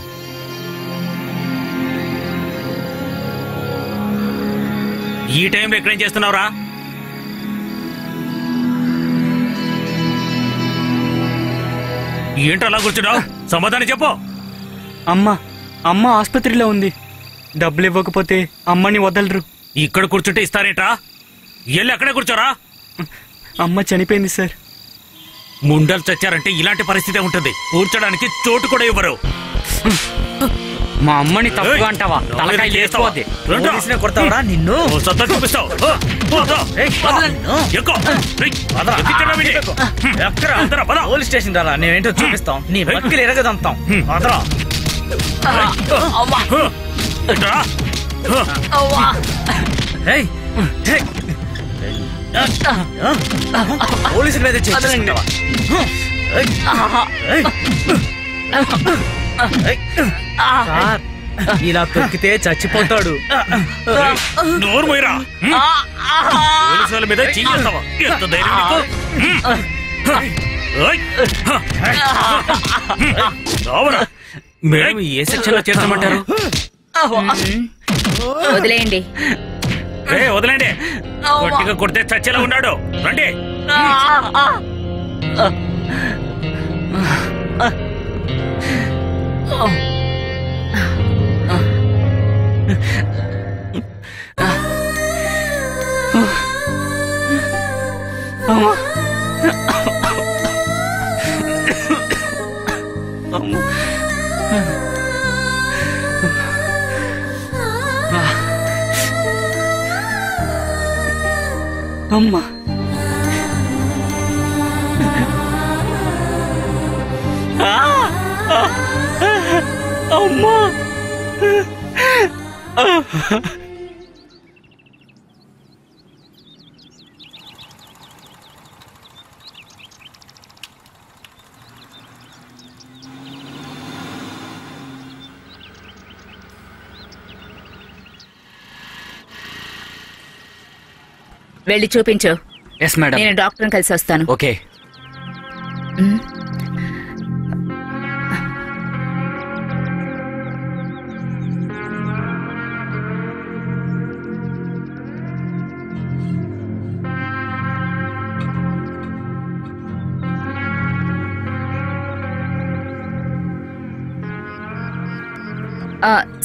ఈ టైంలో ఎక్కడేం చేస్తున్నావురా? ఏంటో అలా కూర్చున్నావు? సమాధానం చెప్పు. అమ్మ ఆసుపత్రిలో ఉంది. డబ్బులు ఇవ్వకపోతే అమ్మని వదలరు. ఇక్కడ కూర్చుంటే ఇస్తారేంట్రా? వెళ్ళి అక్కడే కూర్చోరా. అమ్మ చనిపోయింది సార్. ముండలు చచ్చారంటే ఇలాంటి పరిస్థితి ఉంటుంది. కూర్చోడానికి చోటు కూడా ఇవ్వరు. మా అమ్మని తప్పుగా అంటావా? తలకాయ లేచిపోద్ది. పోలీసునే కొడతావరా నిన్ను? ఓ సత్తా చూపిస్తావు. పోలీస్ స్టేషన్ రారా, నేనేంటో చూపిస్తాం. నీ బక్కిలు ఎరగదంతాం. అదరా పోలీసుల మీద చేస్తావా? ఇలా తొక్కితే చచ్చిపోతాడు. నోరు పోయిరా. పోలీసుల మీద చేస్తావా? ఎంత ధైర్యం నీకు? మేడం, ఏ సెక్షన్ లో చేర్చమంటారు? వదిలేయండి. వదిలేండి. గట్టిగా కొడితే చచ్చేలా ఉన్నాడు. రండి. అమ్మా అమ్మా వెళ్ళి చూపించు. Yes madam. నేను డాక్టర్ని కలిసి వస్తాను. Okay.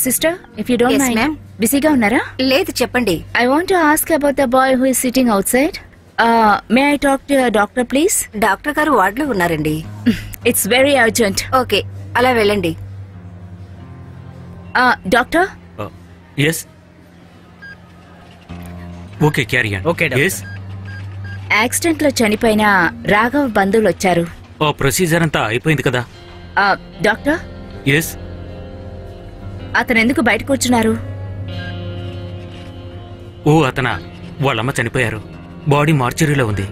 Sister, if you don't Yes, mind, ma'am. బిజీగా ఉన్నారా? లేదు, చెప్పండి. I want to ask about the boy who is sitting outside. May I talk to a doctor, please? Doctor గారు వార్డులో ఉన్నారండి. It's very urgent. ఓకే, అలా వెళ్ళండి. Doctor? Yes. Okay, carry on. Okay, doctor. Yes. Accident లో చనిపోయిన రాఘవ్ బంధువులు వచ్చారు. ఓ procedure అంతా అయిపోయింది కదా? Doctor, yes. అతను ఎందుకు బయట కూర్చున్నారు? ఓ అతన వాళ్ళమ్మ చనిపోయారు. బాడీ మార్చరీలో ఉంది.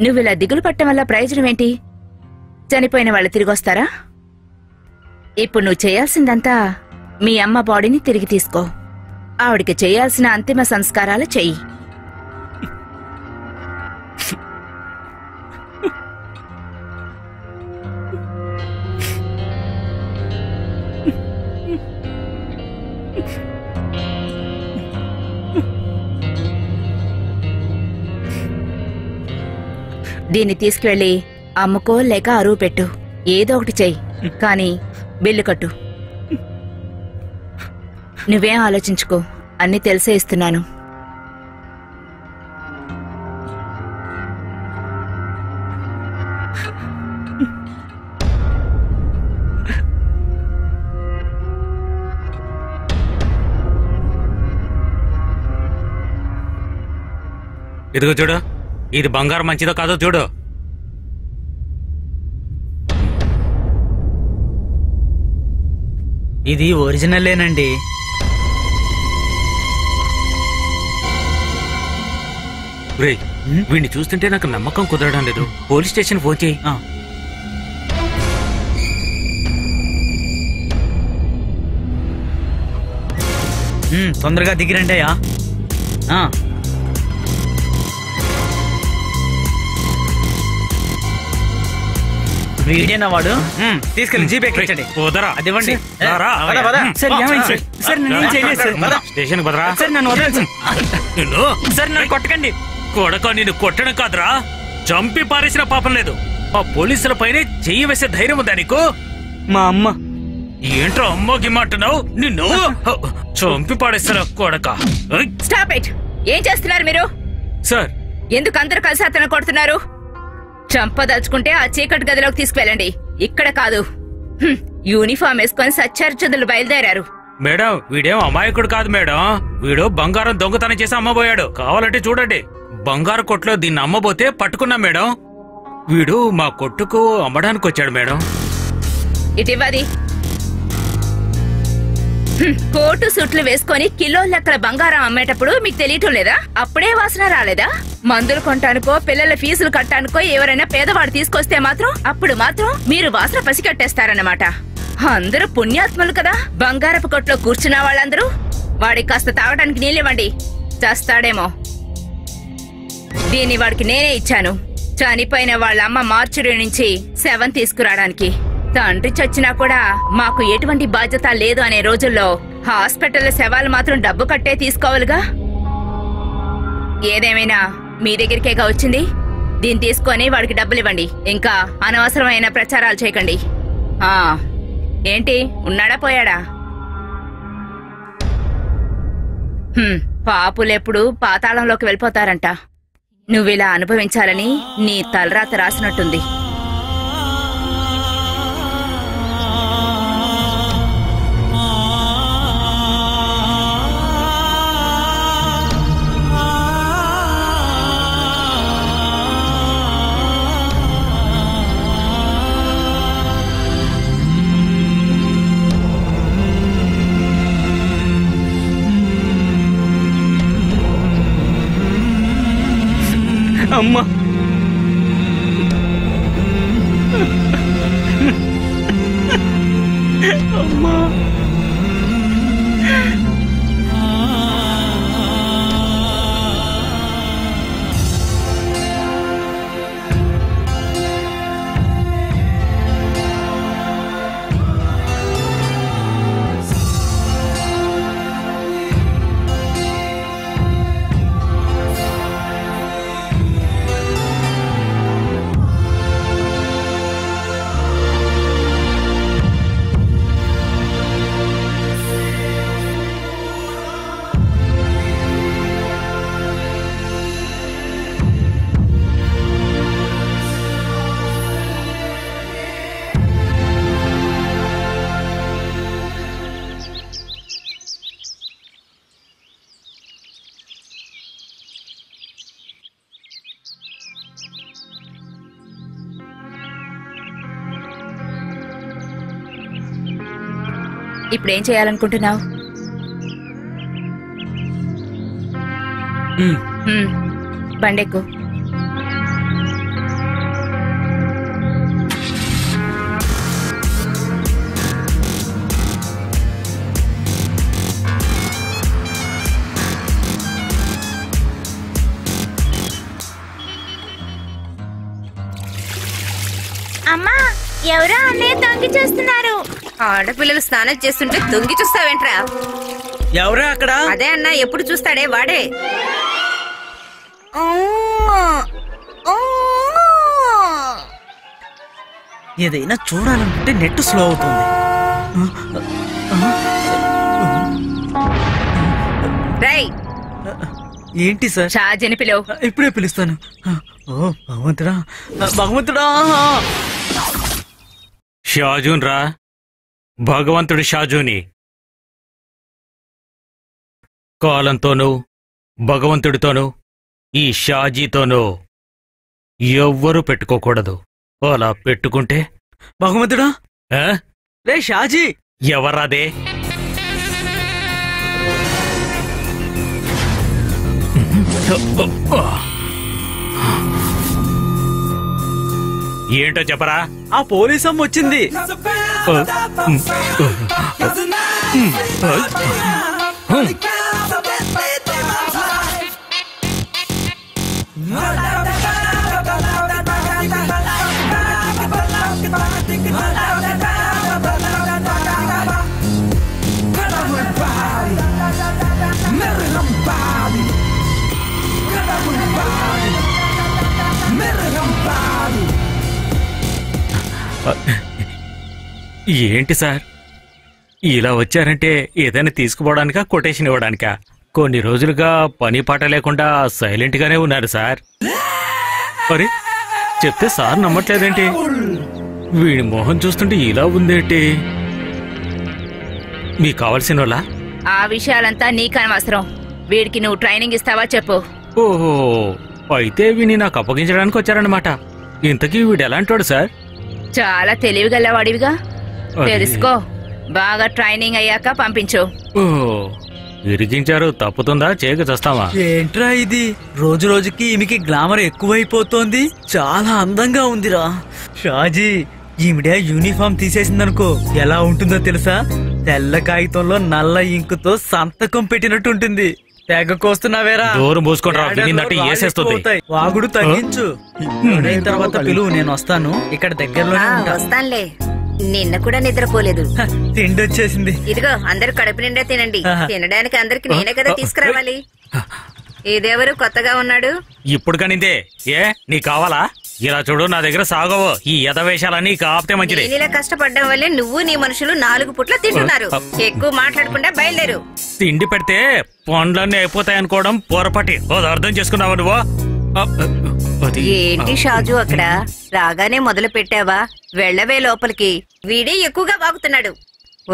నువ్వు ఇలా దిగులు పట్టడం వల్ల ప్రయోజనం ఏంటి? చనిపోయిన వాళ్ళు తిరిగి వస్తారా? ఇప్పుడు నువ్వు చేయాల్సిందంతా మీ అమ్మ బాడీని తిరిగి తీసుకో. ఆవిడికి చేయాల్సిన అంతిమ సంస్కారాలు చెయ్యి. దీన్ని తీసుకువెళ్ళి అమ్ముకో లేక అరువు పెట్టు, ఏదో ఒకటి చెయ్యి, కానీ బిల్లు కట్టు. నువ్వేం ఆలోచించుకో, అన్నీ తెలిసే ఇస్తున్నాను. ఇదిగో చూడు, ఇది బంగారం మంచిదో కాదో చూడు. ఇది ఒరిజినల్లేనండి. రే, వీడిని చూస్తుంటే నాకు నమ్మకం కుదరడం లేదు. పోలీస్ స్టేషన్ ఫోన్ చేయి. తొందరగా దిగిరండి అయ్యా. వీడేనా వాడు? తీసుకెళ్ళి జీపే ఎక్కించండి. పోదరా, అది ఇవ్వండి. సార్ ఏమైంది సార్? సార్ నేనేం చేయలేదు సార్. స్టేషన్ బదరా. సార్ నన్ను వదలండి సార్. నిన్ను సార్ నన్ను కొట్టకండి. కొడక, నిన్ను కొట్టడం కాదురా, చంపి పారేసిన పాపం లేదు. ఆ పోలీసుల పైనే చెయ్యి వేసే ధైర్యం ఉందా నీకు? మా అమ్మ. ఏంట్రా అమ్మో గిమ్మంటున్నావు? నిన్ను చంపి పాడేస్తారా కొడక. Stop it! ఏం చేస్తున్నారు మీరు? సార్, ఎందుకు అందరూ కలిసి అతను కొడుతున్నారు? చంపదలుచుకుంటే ఆ చీకటి గదిలోకి తీసుకువెళ్ళండి, ఇక్కడ కాదు. యూనిఫామ్ వేసుకొని సచ్చర్చదులు బయలుదేరారు. మేడం, వీడేం అమాయకుడు కాదు మేడం. వీడు బంగారం దొంగతనం చేసి అమ్మబోయాడు. కావాలంటే చూడండి, బంగారు కొట్లో దీన్ని అమ్మబోతే పట్టుకున్నాం మేడం. వీడు మా కొట్టుకు అమ్మడానికి వచ్చాడు మేడం. ఇటివ్వది. కోటు సుట్లు వేసుకొని కిలో లెక్కల బంగారం అమ్మేటప్పుడు మీకు తెలియటం లేదా? అప్పుడే వాసన రాలేదా? మందులు కొంటానుకో, పిల్లల ఫీజులు కట్టానుకో ఎవరైనా పేదవాడు తీసుకొస్తే అప్పుడు మాత్రం మీరు వాసన పసిగట్టేస్తారన్నమాట. అందరూ పుణ్యాత్ములు కదా. బంగారపు కొట్లో కూర్చున్న వాళ్ళందరూ వాడికి కాస్త తాగడానికి నీళ్ళివ్వండి, చేస్తాడేమో. దీన్ని వాడికి నేనే ఇచ్చాను, చనిపోయిన వాళ్ళ అమ్మ మార్చురి నుంచి శవం తీసుకురావడానికి. తండ్రి చచ్చినా కూడా మాకు ఎటువంటి బాధ్యత లేదు అనే రోజుల్లో హాస్పిటల్ శవాలు మాత్రం డబ్బు కట్టే తీసుకోవాలిగా. ఏదేమైనా మీ దగ్గరికేగా వచ్చింది. దీన్ని తీసుకొని వాడికి డబ్బులివ్వండి. ఇంకా అనవసరమైన ప్రచారాలు చేయకండి. ఏంటి, ఉన్నాడా పోయాడా? పాపులెప్పుడు పాతాళంలోకి వెళ్ళిపోతారంట. నువ్విలా అనుభవించాలని నీ తలరాత రాసినట్టుంది. అమ్మా, అమ్మా. ఇప్పుడేం చేయాలనుకుంటున్నావు? బండెక్కు. ఎవరో అన్నయ్య తొంగి చేస్తున్నారు. ఆడపిల్లలు స్నానం చేస్తుంటే తొంగి చూస్తావేంట్రా? ఎవరా అక్కడ? అదే అన్న, ఎప్పుడు చూస్తాడే వాడే. ఏదైనా చూడాలనుకుంటే నెట్ స్లో అవుతుంది. రై, ఏంటి సార్? షాజీని పిలువు. ఇప్పుడే పిలుస్తాను. ఓ భగవంతుడా, భగవంతుడా! షాజూన్ రా, భగవంతుడి షాజూని. కాలంతోనూ భగవంతుడితోనూ ఈ షాజీతోనూ ఎవ్వరూ పెట్టుకోకూడదు. అలా పెట్టుకుంటే భగవంతుడా! ఆ? రే షాజీ! ఎవరాదే? ఏంటో చెప్పరా? ఆ పోలీసమ్మ వచ్చింది. ఏంటి సార్ ఇలా వచ్చారంటే ఏదైనా తీసుకుపోవడానికా, కొటేషన్ ఇవ్వడానికా? కొన్ని రోజులుగా పని పాట లేకుండా సైలెంట్ గానే ఉన్నారు సార్. మరి చెప్తే సార్ నమ్మట్లేదేంటి? వీడి మొహం చూస్తుంటే ఇలా ఉందేంటి? మీకు కావాల్సిన వాళ్ళ? ఆ విషయాలంతా నీకనవసరం. వీడికి నువ్వు ట్రైనింగ్ ఇస్తావా చెప్పు. ఓహో, అయితే వీని నాకు అప్పగించడానికి వచ్చారన్నమాట. ఇంతకీ వీడు ఎలాంటోడు సార్? చాలా తెలివిగలవాడివిగా. అది- తెలుసుకో. బాగా ట్రైనింగ్ అయ్యాక పంపించు. ఓ, ఇరిగించారు. తప్పుతుందా? చేయక చేస్తావా? ఏంట్రా ఇది? రోజు రోజుకి ఈమెకి గ్లామర్ ఎక్కువైపోతోంది. చాలా అందంగా ఉందిరా. షాజీ, ఈవిడ యూనిఫామ్ తీసేసిందనుకో ఎలా ఉంటుందో తెలుసా? తెల్ల కాగితంలో నల్ల ఇంకుతో సంతకం పెట్టినట్టు ఉంటుంది. తెగ కోస్తున్నావేరా? డోరు మూసుకొని వినిందంటే ఏసేస్తుంది. వాగుడు తగ్గించు. అయిన తర్వాత పిలువు, నేను వస్తాను. ఇక్కడ దగ్గరలోనే ఉంటా. వస్తానులే. నిన్న కూడా నిద్రపోలేదు. హ, తిండి వచ్చేసింది. ఇదిగో, అందరూ కడుపు నిండా తినండి. తినడానికి అందరికి నేనే కదా తీసుకురావాలి. ఇదెవరు కొత్తగా ఉన్నాడు? ఇప్పుడు కనిందే. ఏ నీకు కావాలా? ఇలా చూడు, నా దగ్గర సాగవు. ఈ యథవేషాలన్నీ కాపితే మంచిది. నేను ఇలా కష్టపడడం వల్లే నువ్వు నీ మనుషులు 4 పుట్ల తింటున్నారు. ఎక్కువ మాట్లాడకుండా బయలుదేరు. తిండి పెడితే పండ్లన్నీ అయిపోతాయనుకోవడం పొరపాటి. ఓ, అర్థం చేసుకున్నావా నువ్వు? అది ఏంటి షాజు అక్కడ? రాగానే మొదలు పెట్టావా? వెళ్ళవే లోపలికి. వీడే ఎక్కువగా వాగుతున్నాడు.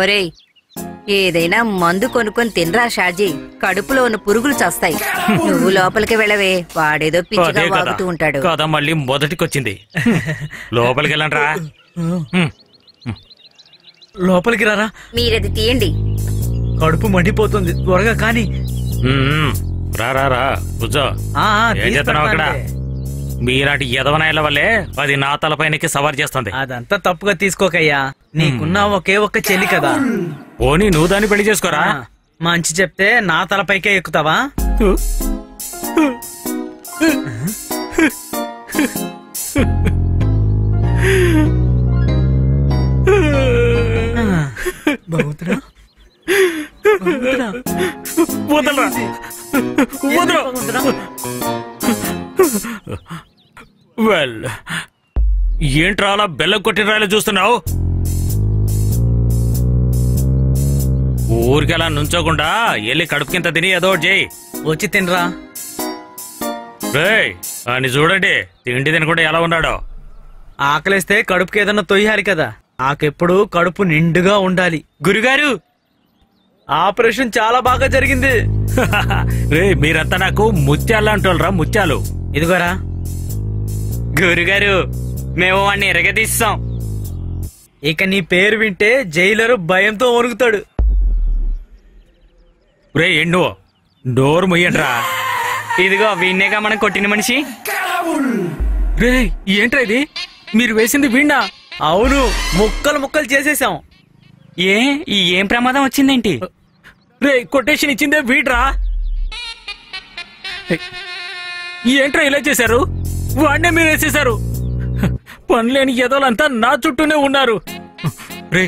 ఒరేయ్, ఏదైనా మందు కొనుక్కొని తినరా షాజీ. కడుపులో ఉన్న పురుగులు చస్తాయి. నువ్వు లోపలికి వెళ్ళవే. వాడేదో పిచ్చిగా అదే కదా వాగుతూ ఉంటాడు. కదా, మళ్ళీ మొదటికొచ్చింది. లోపలికి వెళ్ళండి రా. లోపలికి రారా. మీరది తీయండి. కడుపు మండిపోతుంది. త్వరగా కాని. రా రా రా, కూర్చో. ఆ, ఏం చేస్తున్నావు అక్కడ? తీసుకెళ్తానులే. మీలాంటి యదవనాయల వల్లే అది నా తలపైనకి సవార్ చేస్తుంది. అదంతా తప్పుగా తీసుకోకయ్యా. నీకున్న ఒకే ఒక్క చెల్లి కదా. పోనీ నువ్వు దాన్ని పెళ్లి చేసుకోరా. ఆ, మంచి చెప్తే నా తలపైకే ఎక్కుతావా? బహుతురా, బహుతురా. వదలరా, వదలు. బహుతురా. వెల్, ఏంట్రా అలా బెల్లం కొట్టిన రాయలు చూస్తున్నావు? ఊరికి అలా నుంచోకుండా వెళ్ళి కడుపుకింత తిని ఏదో ఒకటి చేయి. వచ్చి తినరా. రేయ్, అని చూడండి తిండి తినకుండా ఎలా ఉన్నాడో. ఆకలేస్తే కడుపుకి ఏదన్నా తొయ్యాలి కదా. నాకెప్పుడు కడుపు నిండుగా ఉండాలి. గురుగారు, ఆపరేషన్ చాలా బాగా జరిగింది. రే, మీరంతా నాకు ముత్యాలు అంటోళ్ళరా, ముత్యాలు. ఇదిగోరా. గురుగారు, మేము వాడిని ఎరగదీస్తాం. ఇక నీ పేరు వింటే జైలరు భయంతో వణుకుతాడు. రే ఎండు, డోర్ ముయ్యండ్రా. ఇదిగో వీణ్ణేగా మనం కొట్టిన మనిషి. రే, ఏంట్రా ఇది? మీరు వేసింది వీణా? అవును, ముక్కలు ముక్కలు చేసేసాం. ఏం ప్రమాదం వచ్చిందేంటి? రే, కొటేషన్ ఇచ్చిందే వీడ్రా. ఏంట్రా ఇలా చేశారు? వాడినే మీరు వేసేశారు. పనిలేని ఎదలంతా నా చుట్టూనే ఉన్నారు. రే,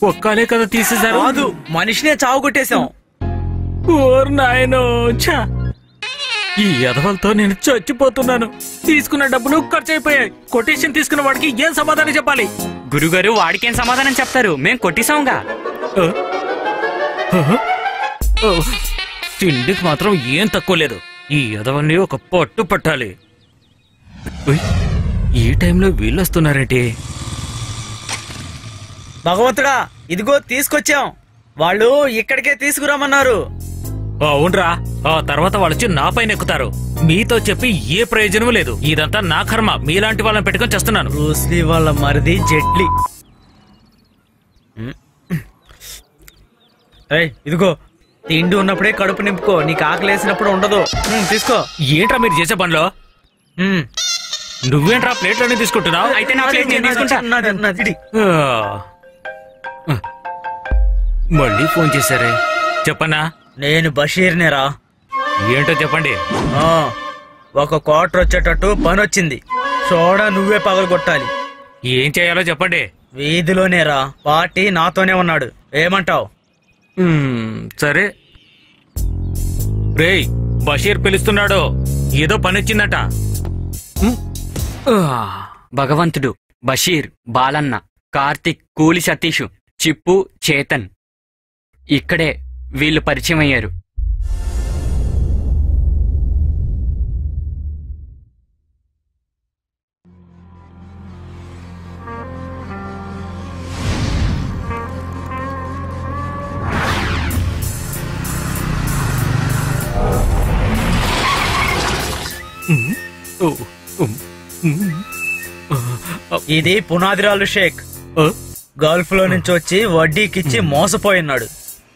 ఒక్కలే కదా తీసేశారు. కాదు, మనిషినే చావు కొట్టేశాం. ఓర్ నాయనో, ఛా! ఈ ఎదవలతో నేను చచ్చిపోతున్నాను. తీసుకున్న డబ్బులు ఖర్చు అయిపోయాయి. కొటేషన్ తీసుకున్న వాడికి ఏం సమాధానం చెప్పాలి? గురుగారు వాడికేం సమాధానం చెప్తారు, మేం కొట్టిసాంగా. ఆ? ఆ? ఆ. తిండికి మాత్రం ఏం తక్కువ లేదు. ఈ ఎదవల్ని ఒక పట్టు పట్టాలి. ఉయ్, ఈ టైంలో వీళ్ళొస్తున్నారేంటి? భగవంతుడా, ఇదిగో తీసుకొచ్చాం. వాళ్ళు ఇక్కడికే తీసుకురామన్నారు. అవునరా, ఆ తర్వాత వాళ్ళొచ్చి నా పైన ఎక్కుతారు. మీతో చెప్పి ఏ ప్రయోజనం లేదు. ఇదంతా నా కర్మ. మీలాంటి వాళ్ళని పెట్టుకొని చేస్తున్నాను. బ్రూస్లీ వాళ్ళ మరిది జెట్లీ. ఏయ్, ఇదిగో తిండి ఉన్నప్పుడే కడుపు నింపుకో, నీకు ఆకలేసినప్పుడు ఉండదు. తీసుకో. ఏంట్రా మీరు చేసే పనిలో? నువ్వేంట్రా ప్లేట్లోనే తీసుకుంటున్నావు? అయితే నా ప్లేట్ నేను తీసుకుంటా. నాది. మళ్ళీ ఫోన్ చేశారే, చెప్పనా? నేను బషీర్నేరా. ఏంటో చెప్పండి. ఒక క్వార్టర్ వచ్చేటట్టు పని వచ్చింది. సోడా నువ్వే పగలగొట్టాలి. ఏం చేయాలో చెప్పండి. వీధిలోనేరా, పార్టీ నాతోనే ఉన్నాడు. ఏమంటావు? సరే. రేయ్, బషీర్ పిలుస్తున్నాడు. ఏదో పని వచ్చిందట. భగవంతుడు, బషీర్, బాలన్న, కార్తిక్, కూలి సతీష్, చిప్పు, చేతన్ ఇక్కడే వీళ్ళు పరిచయం అయ్యారు. ఇది పునాదిరాలు షేక్. గల్ఫ్ లో నుంచి వచ్చి వడ్డీకిచ్చి మోసపోయినాడు.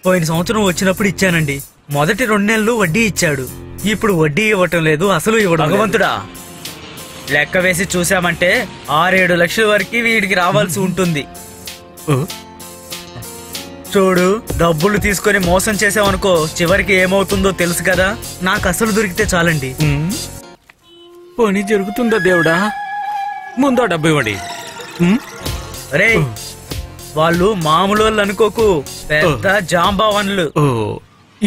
పోయిన సంవత్సరం వచ్చినప్పుడు ఇచ్చానండి. మొదటి 2 నెలలు వడ్డీ ఇచ్చాడు. ఇప్పుడు వడ్డీ ఇవ్వటం లేదు, అసలు ఇవ్వడం. భగవంతుడా, లెక్క వేసి చూసామంటే 6-7 లక్షల వరకు వీడికి రావాల్సి ఉంటుంది. చూడు, డబ్బులు తీసుకొని మోసం చేసావనుకో, చివరికి ఏమవుతుందో తెలుసు కదా. నాకు అసలు దొరికితే చాలండి. పని జరుగుతుందా దేవుడా? ముందు డబ్బు ఇవ్వండి. రే, వాళ్ళు మామూలు అనుకోకు, పెద్ద జాంబావన్లు. ఓ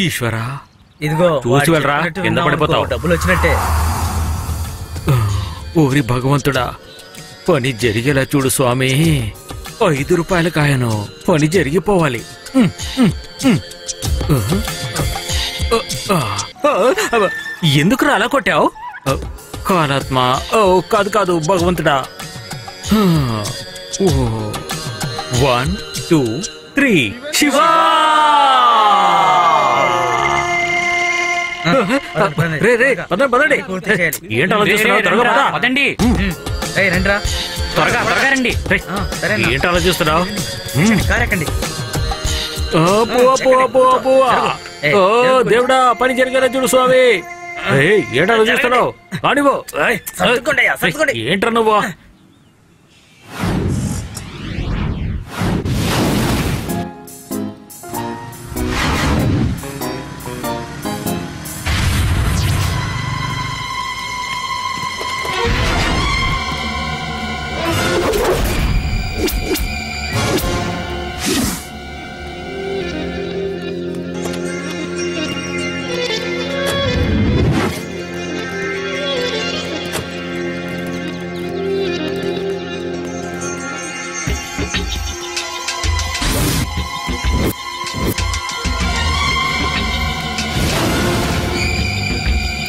ఈశ్వరా, ఇదిగో చూసి వెళ్ళరా, కింద పడిపోతావు. డబ్బులు వచ్చినట్టే. ఓరి భగవంతుడా, పని జరిగేలా చూడు స్వామి. 5 రూపాయల కాయను, పని జరిగిపోవాలి. ఎందుకు అలా కొట్టావు? కాలాత్మ. ఓ కాదు కాదు, భగవంతుడా. 1 2 3 శివా! రే రే, పదండి. ఏంటి ఆలోచిస్తున్నావు? త్వరగా పద. పదండి, రండిరా, త్వరగా త్వరగా రండి. ఏంటి ఆలోచిస్తున్నావు? కారెక్కండి. ఓ దేవుడా, పని జరిగేలా చూడు స్వామి. ఏంటి ఆలోచిస్తున్నావు? కానివో. ఏంట్రా నువ్వు?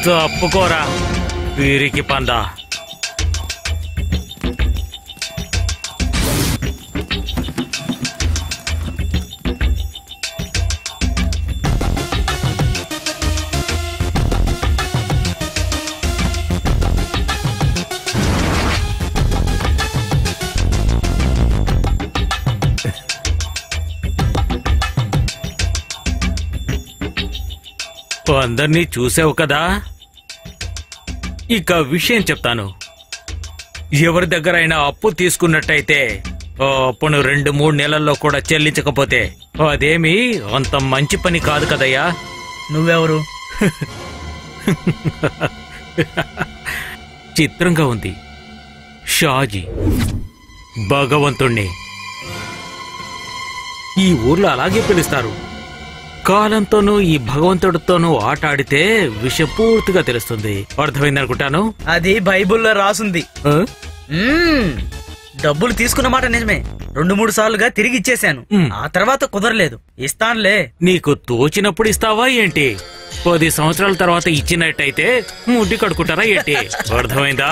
తప్పుకోరా వీరికి పందా. అందర్నీ చూసావు కదా. ఇక విషయం చెప్తాను. ఎవరి దగ్గరైనా అప్పు తీసుకున్నట్టయితే ఆ అప్పును 2-3 నెలల్లో కూడా చెల్లించకపోతే అదేమీ అంత మంచి పని కాదు కదయ్యా. నువ్వెవరు? చిత్రంగా ఉంది. షాజీ భగవంతుణ్ణి ఈ ఊర్లో అలాగే పిలుస్తారు. కాలంతోనూ ఈ భగవంతుడితోనూ ఆట ఆడితే విషయం పూర్తిగా తెలుస్తుంది. అర్థమైందనుకుంటాను. అది బైబుల్లో రాసుంది. ఆ? డబ్బులు తీసుకున్న మాట నిజమే. 2-3 సార్లుగా తిరిగి ఇచ్చేశాను. ఆ తర్వాత కుదరలేదు. ఇస్తానులే. నీకు తోచినప్పుడు ఇస్తావా ఏంటి? 10 సంవత్సరాల తర్వాత ఇచ్చినట్టయితే ముడ్డి కడుకుంటారా ఏంటి? అర్థమైందా?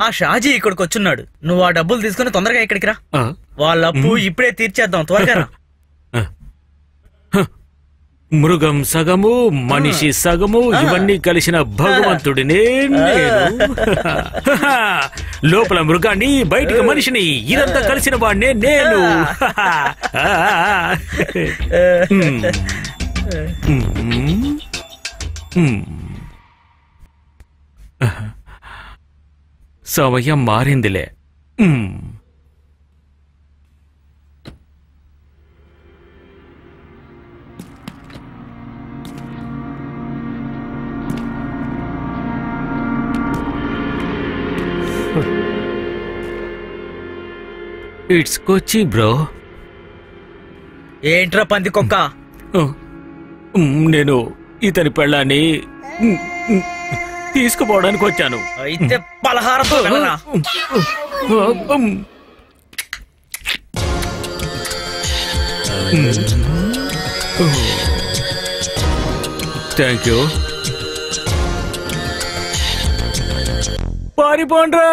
ఆ షాజీ ఇక్కడికి వచ్చున్నాడు. నువ్వు ఆ డబ్బులు తీసుకుని తొందరగా ఇక్కడికి రా. వాళ్ళ అప్పు ఇప్పుడే తీర్చేద్దాం. త్వరగా రా. మృగం సగము మనిషి సగము ఇవన్నీ కలిసిన భగవంతుడినే నేను. లోపల మృగాన్ని బయటికి మనిషిని ఇదంతా కలిసిన వాడినే నేను. సమయం మారిందిలే. It's Kochi bro. ఏంట్రా పంది కుక్క? నేను ఇతని పెళ్ళాన్ని తీసుకుపోవడానికి వచ్చాను. అయితే పలహారంతో వెళ్ళరా. Thank you. పారిపోండ్రా!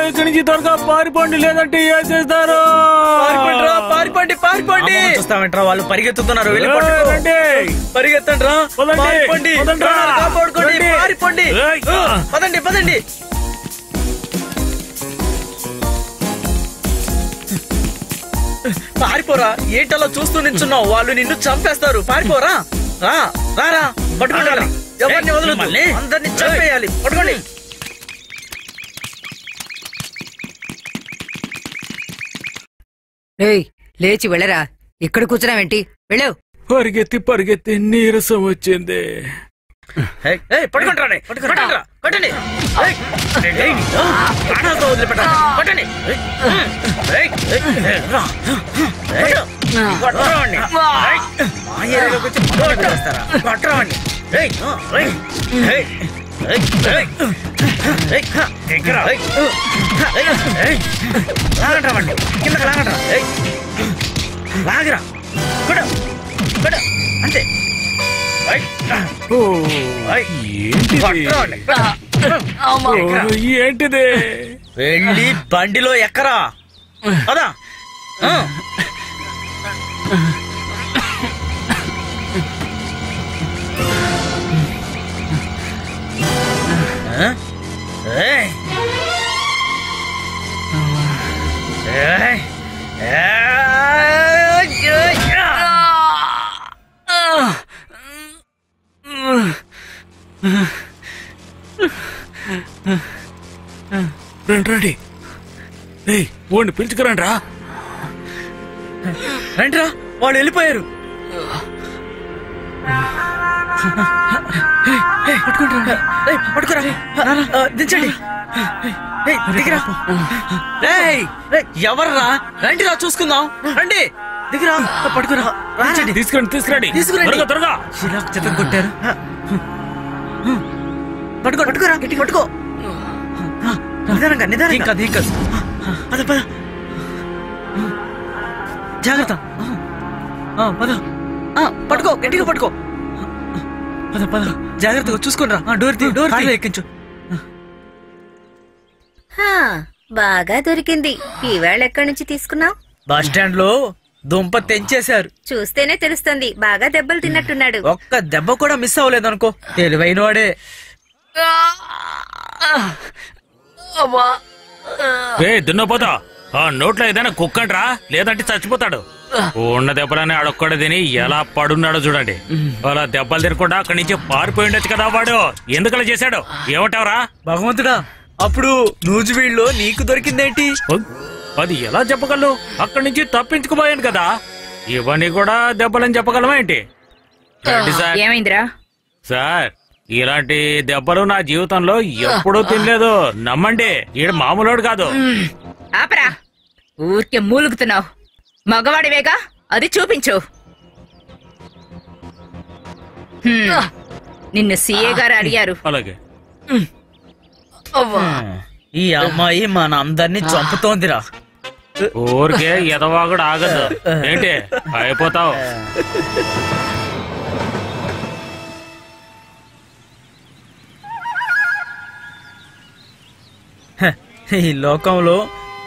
ఇక్కడి నుంచి త్వరగా పారిపోండి, లేదంటే ఏం చేస్తారు? పారిపోండి. చూస్తామంటారా? వాళ్ళు పరిగెత్తుతున్నారు. పరిగెత్తండి రా. పారిపోండి. పదండి. పారిపోరా. ఏంటలా చూస్తూ నించున్నావు? వాళ్ళు నిన్ను చంపేస్తారు. పారిపోరా. రా. పట్టుకోండి. ఎవరిని వదలొద్దు. అందరినీ చంపేయాలి. పట్టుకోండి. ఏయ్, లేచి వెళ్ళరా. ఇక్కడ కూర్చున్నావేంటి? వెళ్ళవు. పరిగెత్తి నీరసం వచ్చింది. పట్టుకుంటారా? పట్టండి. ప్రాణాలతో వదిలిపెట్టండి. లాగరా. అంతే. ఏంటిది? వెళ్ళి బండిలో ఎక్కరా. అదా రండి. ఓడిని పిలుచుకురండి రా. రండిరా. వాళ్ళు వెళ్ళిపోయారు. పట్టుకురా. దించండి. దిగిరా. ఎవర్రా? రండిరా, చూసుకుందాం. రండి, దిగిరా. పట్టుకురా. తీసుకురండి. త్వరగా. చెత్త కొట్టారు. పట్టుకోరా. గట్టి పట్టుకో. నిదానంగా. పద. జాగ్రత్త. పద. పట్టుకో, గట్టిగా పట్టుకో. పద. జాగ్రత్తగా చూసుకోండి రా. డోర్ ఎక్కించు. బాగా దొరికింది. ఈవేళ ఎక్కడి నుంచి తీసుకున్నావు? బస్ స్టాండ్ లో దుంప తెంచేశారు. చూస్తేనే తెలుస్తుంది. బాగా దెబ్బలు తిన్నట్టున్నాడు. ఒక్క దెబ్బ కూడా మిస్ అవ్వలేదు అనుకో. తెలివైనవాడే. దున్నపోతా. ఆ నోట్లో ఏదైనా కుక్కండ్రా, లేదంటే చచ్చిపోతాడు. ఉన్న దెబ్బలని ఆడొక్కడే తిని ఎలా పడున్నాడో చూడండి. అలా దెబ్బలు తినకుండా అక్కడి నుంచి పారిపోయి ఉండొచ్చు కదా వాడు. ఎందుకలా చేశాడు? ఏమంటావరా? భగవంతుడా, అప్పుడు నూజివీడులో నీకు దొరికిందేంటి? అది ఎలా చెప్పగలవు? అక్కడి నుంచి తప్పించుకుపోయాను కదా. ఇవన్నీ కూడా దెబ్బలని చెప్పగలమా ఏంటి? రండి సార్. ఏమైందిరా? సార్ ఇలాంటి దెబ్బలు నా జీవితంలో ఎప్పుడూ తినలేదు. నమ్మండి, ఈడ మామూలోడు కాదు. ఆపరా, ఊరికే మూలుగుతున్నావు. మగవాడివేగా, అది చూపించు. నిన్ను సీఏ గారు అడిగారు. అలాగే. ఈ అమ్మాయి మన అందరినీ చంపుతోందిరా. ఊరికే ఎదవాగుడు ఆగదు. ఏంటి అయిపోతావు? ఈ లోకంలో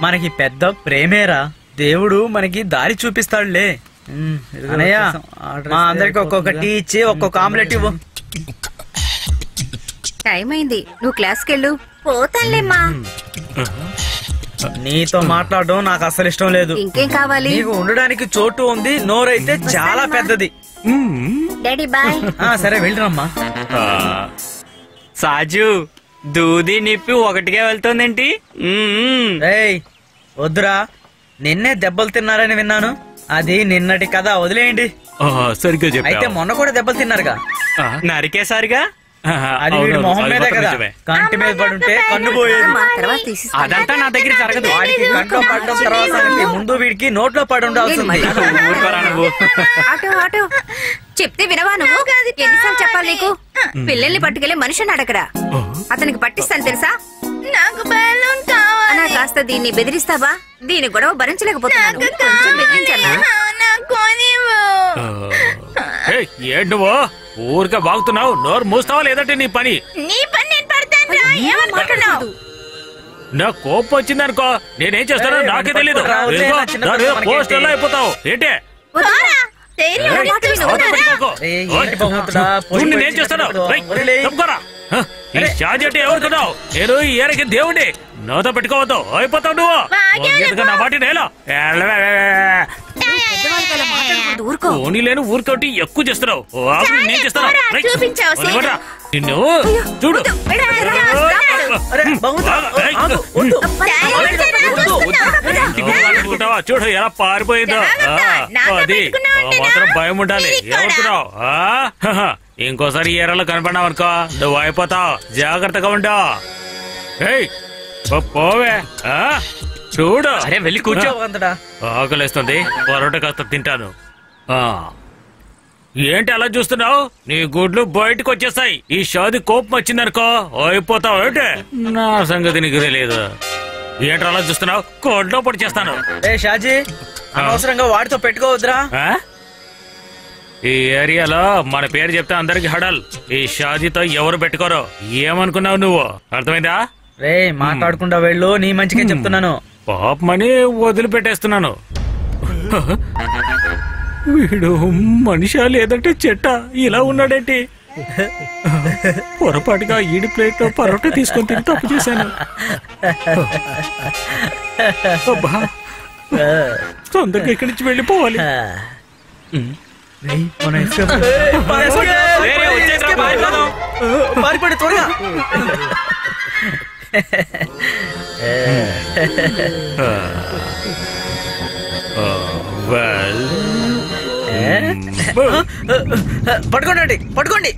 మనకి పెద్ద ప్రేమేరా. దేవుడు మనకి దారి చూపిస్తాడులే. అన్నయ్య, మా అందరికి ఒక్కొక్క టీ ఇచ్చి ఒక్కొక్క ఆమ్లెట్ ఇవ్వు. టైం అయింది, నువ్వు క్లాస్కి వెళ్ళు. పోతానులేమ్మా. నీతో మాట్లాడడం నాకు అసలు ఇష్టం లేదు. ఇంకేం కావాలి? నీకు ఉండడానికి చోటు ఉంది, నోరైతే చాలా పెద్దది. Daddy bye. సరే వెళ్ళిరమ్మా. సాజు, దూది నిప్పి ఒకటిగా వెళ్తోందేంటి? ఏయ్ వద్దురా, నిన్నే దెబ్బలు తిన్నారని విన్నాను. అది నిన్నటి కథ, వదిలేయండి. సరిగ్గా అయితే చెప్పావు. మొన్న కూడా దెబ్బలు తిన్నారుగా. నరికేసారిగా. అది వీడి మొహం మీదే కదా. కంటి మీద పడుంటే కన్ను పోయేది. అమ్మా, తర్వాత తీసిస్తాను. అదంతా నా దగ్గర జరగదు. వాడికి కంట్లో పడడం తర్వాత సంగతి, ముందు వీడికి నోట్లో పడి ఉండాల్సింది. ఊరుకోరా నువ్వు. ఆటో ఆటో చెప్తే వినవా నువ్వు? ఎన్నిసార్లు చెప్పాలి నీకు? పిల్లల్ని పట్టుకెళ్లి మనిషిని అడగరా. అతనికి పట్టిస్తాను తెలుసా? నాకు బెలూన్ కావాలి. అలా కాస్త దీన్ని బెదిరిస్తావా? దీని గొడవ భరించలేకపోతున్నాను. కొంచెం బెదిరించన్నా? ఏంటి నువ్వు ఊరికే బాగుతున్నావు? నోరు మూస్తావా లేదంటే నీ పని? నా కోపం వచ్చిందనుకో, నేనేం చేస్తానో నాకే తెలీదు. పోస్టర్లో అయిపోతావు. ఏంటి నేనేం చేస్తాను? ఈ షాజీ అంటే ఎవరుకున్నావు? నేను ఈ ఏరకి దేవుడి నోతో పెట్టుకోవద్దు, అయిపోతావు నువ్వు. నా వాటి నేల ఓనీ లేని ఊరికొట్టి ఎక్కువ చేస్తున్నావు. నేను చేస్తాను నిన్ను చూడు. చూడు ఎలా పారిపోయిందో. అది మాత్రం భయం ఉండాలి. ఏమనుకున్నావు? ఇంకోసారి ఏరాలో కనపడినావు అనుకో, నువ్వు అయిపోతావు. జాగ్రత్తగా ఉండవు. పోవే. చూడు. అరే వెళ్ళి కూర్చో. ఆకలిస్తుంది, పరోటా కాస్త తింటాను. ఏంటి అలా చూస్తున్నావు? నీ గుడ్లు బయటకు వచ్చేస్తాయి. ఈ షాది కోపం వచ్చిందనుకో అయిపోతావు. ఏంటి నా సంగతి నీకు తెలియదు. ఏంటి అలా చూస్తున్నావు? కోడ్లో పొడి చేస్తాను. షాజీ, అనవసరంగా వాడితో పెట్టుకోవద్దురా. ఈ ఏరియాలో మన పేరు చెప్తే అందరికి హడల్. ఈ షాజీతో ఎవరు పెట్టుకోరు. ఏమనుకున్నావు నువ్వు? అర్థమైందా? రే మాట్లాడకుండా వెళ్ళు, నీ మంచిగా చెప్తున్నాను. పాపమని వదిలిపెట్టేస్తున్నాను. వీడు మనిషా లేదంటే చెట్ట ఇలా ఉన్నాడేంటి? పొరపాటుగా ఈడి ప్లేట్ లో పరోటా తీసుకొని తిని తప్పు చేశాను. తొందరగా ఇక్కడి నుంచి వెళ్ళిపోవాలి. పారిపడి త్వరగా. పట్టుకోండి పట్టుకోండి.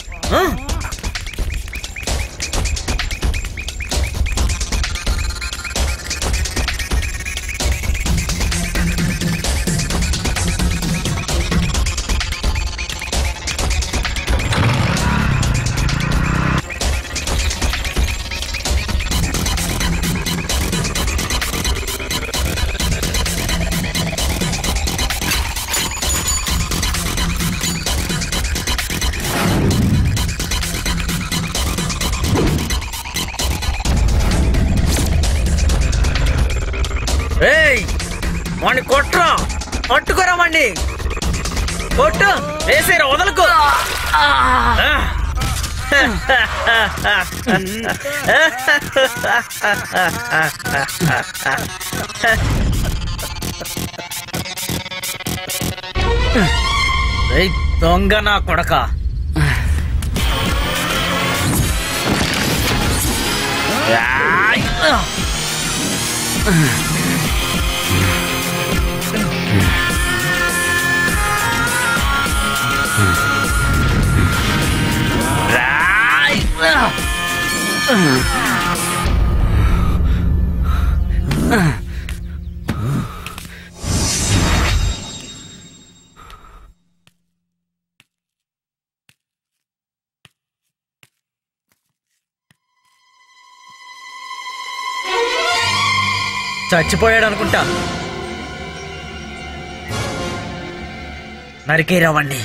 వాణ్ణి కొట్రా, పట్టుకోరా వాణ్ణి. కొట్టు, వేసేరా, వదలకు. దొంగ నా కొడక. చచ్చిపోయాడు అనుకుంటా. నరికేరావండి.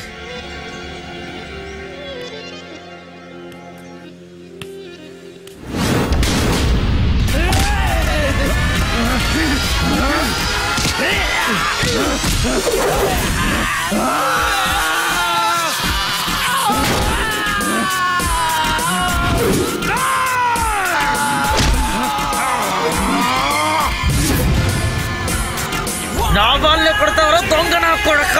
నా వాళ్ళే కొడతావరా దొంగ నా కొడక.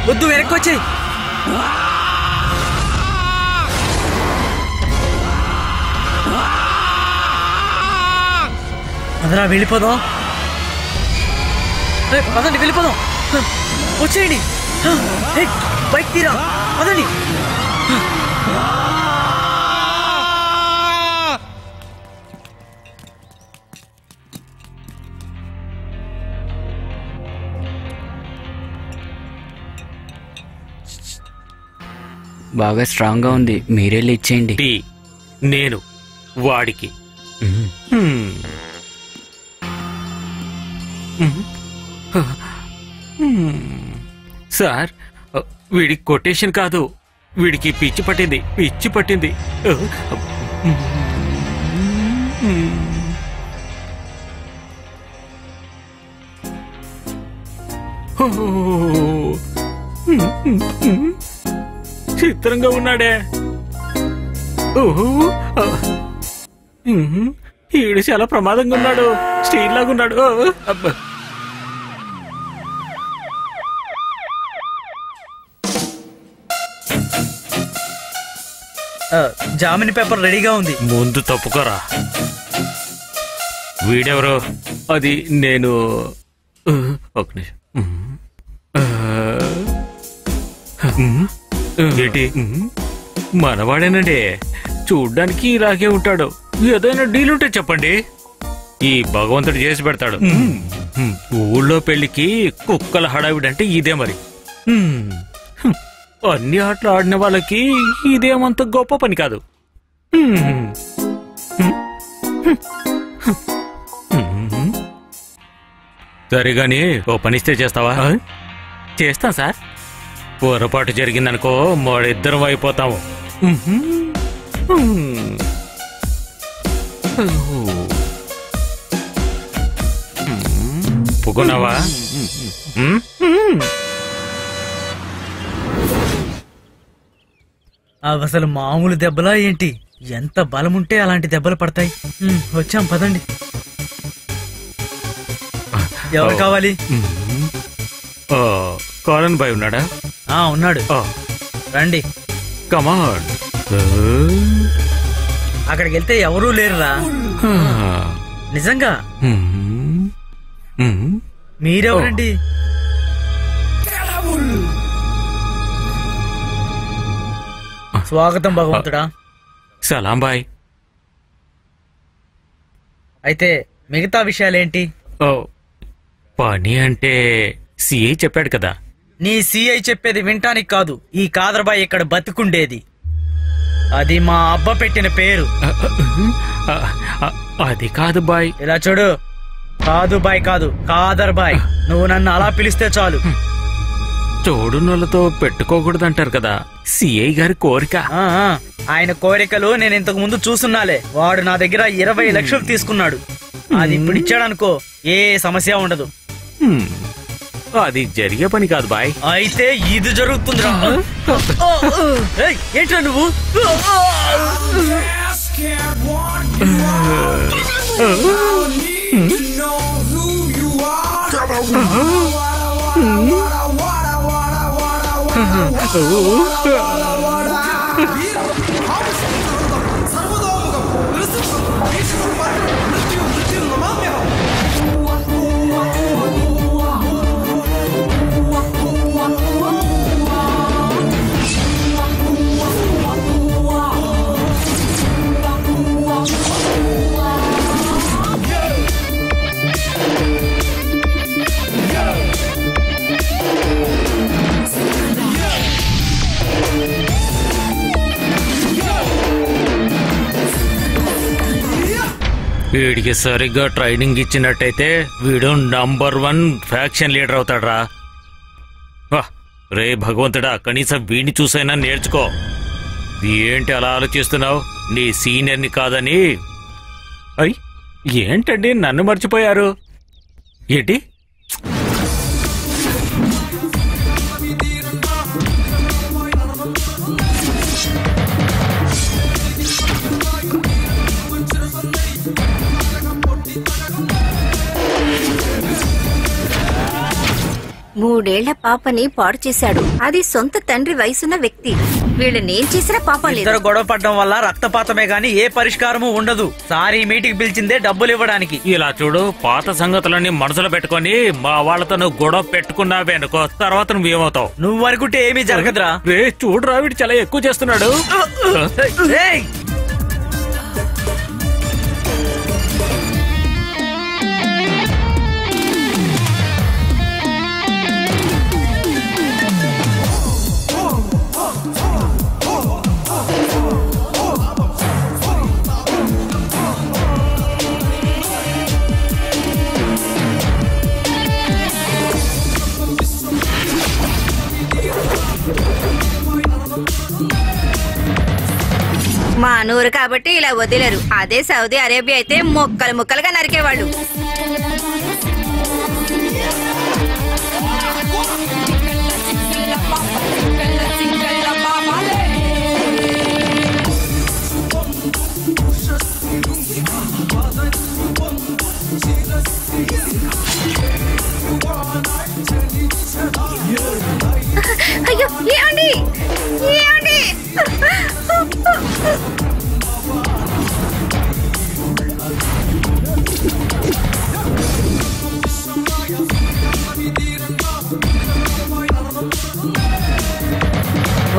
వద్దు, వెనక్కి వచ్చి. అదరా వెళ్ళిపోదాం. పదండి వెళ్ళిపోదాం. వచ్చేయండి. బైక్ తీరా, పదండి. బాగా స్ట్రాంగ్ గా ఉంది, మీరెళ్ళి ఇచ్చేయండి. టీ నేను వాడికి. సార్, వీడికి కొటేషన్ కాదు, వీడికి పిచ్చి పట్టింది, పిచ్చి పట్టింది. చిత్రంగా ఉన్నాడే. ఈడు చాలా ప్రమాదంగా ఉన్నాడు, స్టీల్ లాగా ఉన్నాడు. జామిన్ పేపర్ రెడీగా ఉంది. ముందు తప్పుకోరా. వీడెవరు? అది నేను. ఒక నిమిషం. ఏంటి? మనవాడేనండి, చూడ్డానికి ఇలాగే ఉంటాడు. ఏదైనా డీలుంటే చెప్పండి, ఈ భగవంతుడు చేసి పెడతాడు. ఊళ్ళో పెళ్లికి కుక్కల హడావిడంటే ఇదే మరి. అన్ని ఆటలు ఆడిన వాళ్ళకి ఇదేమంత గొప్ప పని కాదు. సరిగాని ఓ పనిస్తే చేస్తావా? చేస్తాం సార్. పొరపాటు జరిగిందనుకో మరిద్దరం అయిపోతాము. ఒప్పుకున్నావా? అసలు మామూలు దెబ్బలా ఏంటి? ఎంత బలముంటే అలాంటి దెబ్బలు పడతాయి. వచ్చాం, పదండి. ఎవరు కావాలి? కాలన్ బాయ్ ఉన్నాడా? ఉన్నాడు. రండి, కమాన్. అక్కడికి వెళ్తే ఎవరూ లేరురా. నిజంగా. మీరెవరండి? స్వాగతం భగవంతుడా. సలాం బాయ్. అయితే మిగతా విషయాలేంటి? పని అంటే సిఐ చెప్పాడు కదా. నీ సిఐ చెప్పేది వింటానికి కాదు, ఈ కాదర్బాయ్ ఇక్కడ బతుకుండేది. అది మా అబ్బ పెట్టిన పేరు. అది కాదు బాయ్. ఇలా చూడు, కాదు బాయ్ కాదు, కాదర్బాయ్. నువ్వు నన్ను అలా పిలిస్తే చాలు. తోడునోళ్ళతో పెట్టుకోకూడదంటారు కదా, సిఐ గారి కోరిక. ఆయన కోరికలు నేను ఇంతకు ముందు చూసున్నాలే. వాడు నా దగ్గర 20 లక్షలు తీసుకున్నాడు. అది ఇప్పుడు ఇచ్చాడనుకో ఏ సమస్య ఉండదు. అది జరిగే పని కాదు బాయ్. అయితే ఇది జరుగుతుందిరా. ఏంట్రా నువ్వు? వీడికి సరిగ్గా ట్రైనింగ్ ఇచ్చినట్టయితే వీడు నంబర్ 1 ఫ్యాక్షన్ లీడర్ అవుతాడ్రా. రే భగవంతుడా, కనీసం వీడిని చూసైనా నేర్చుకో. ఏంటి అలా ఆలోచిస్తున్నావు? నీ సీనియర్ని కాదని. అయ్ ఏంటండి నన్ను మర్చిపోయారు ఏంటి? మూడేళ్ల పాపని పాడు చేశాడు. అది సొంత తండ్రి వయసున్న వ్యక్తి. వీళ్ళు నేను చేసిన పాపం లేదు. ఇద్దరు గొడవ పడడం వల్ల రక్తపాతమే గాని ఏ పరిష్కారము ఉండదు. సారీ మీటింగ్ పిలిచిందే డబ్బులు ఇవ్వడానికి. ఇలా చూడు, పాత సంగతులన్నీ మనసులో పెట్టుకొని మా వాళ్ళతో నువ్వు గొడవ పెట్టుకున్నావే అనుకో, తర్వాత నువ్వేమవుతావు? నువ్వు అనుకుంటే ఏమీ జరగదురా. రే చూడురా, వీడు చాలా ఎక్కువ చేస్తున్నాడు. ఏయ్! మా నూరు కాబట్టి ఇలా వదిలేరు. అదే సౌదీ అరేబియా అయితే ముక్కలు ముక్కలుగా నరికేవాళ్ళు. అయ్యో ఏమండి, ఏమండి?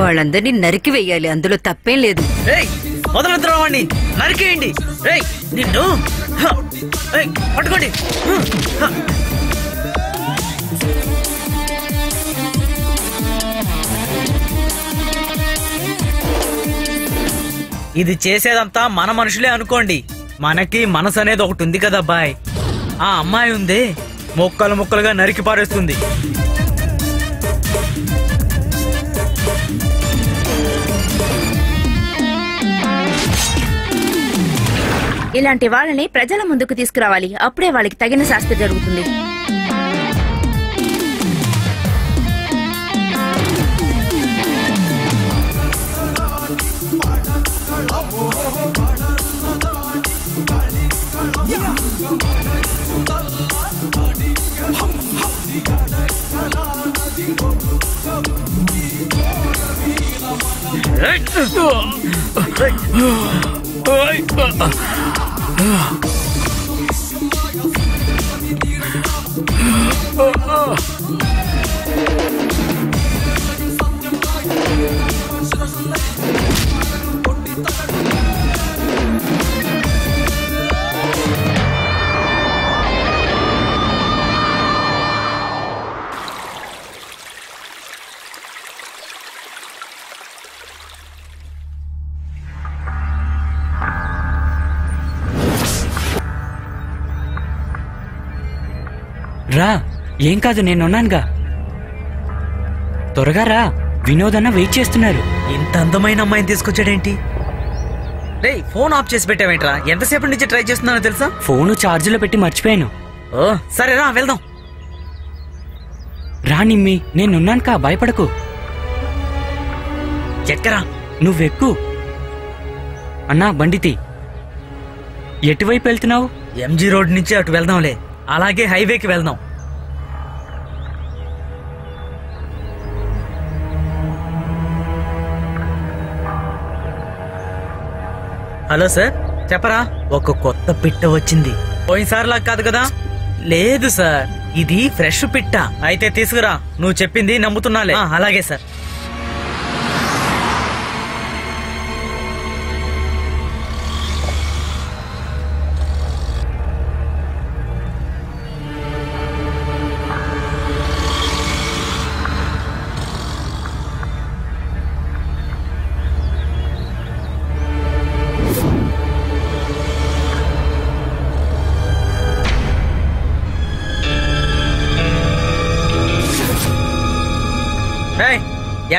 వాళ్ళందరినీ నరికి వెయ్యాలి, అందులో తప్పేం లేదు. మొదలెత్తరావాణ్ణి నరికేయండి. నిన్ను పట్టుకోండి. ఇది చేసేదంతా మన మనుషులే అనుకోండి. మనకి మనసు అనేది ఒకటి ఉంది కదా అబ్బాయ్. ఆ అమ్మాయి ఉందే, ముక్కలు ముక్కలుగా నరికి పారేస్తుంది. ఇలాంటి వాళ్ళని ప్రజల ముందుకు తీసుకురావాలి. అప్పుడే వాళ్ళకి తగిన శాస్తి జరుగుతుంది. రా, ఏం కాదు, నేనున్నానుగా. త్వరగా రా, వినోదన్న వెయిట్ చేస్తున్నారు. ఇంత అందమైన అమ్మాయిని తీసుకొచ్చాడేంటి? రే, ఫోన్ ఆఫ్ చేసి పెట్టావేంట్రా? ఎంతసేపటి నుంచి ట్రై చేస్తున్నానో తెలుసా? ఫోను ఛార్జీలో పెట్టి మర్చిపోయాను. ఓ సరేరా, వెళ్దాం. రా నిమ్మి, నేనున్నానుకా, భయపడకు. ఎక్కరా? నువ్వెక్కు. అన్నా బండితి. ఎటువైపు వెళ్తున్నావు? ఎంజీ రోడ్ నుంచి అటు వెళ్దాంలే. అలాగే హైవేకి వెళ్దాం. హలో సార్, చెప్పరా? ఒక కొత్త పిట్ట వచ్చింది. పోయినసారిలా కాదు కదా? లేదు సార్, ఇది ఫ్రెష్ పిట్ట. అయితే తీసుకురా, నువ్వు చెప్పింది నమ్ముతున్నాలే. అలాగే సార్.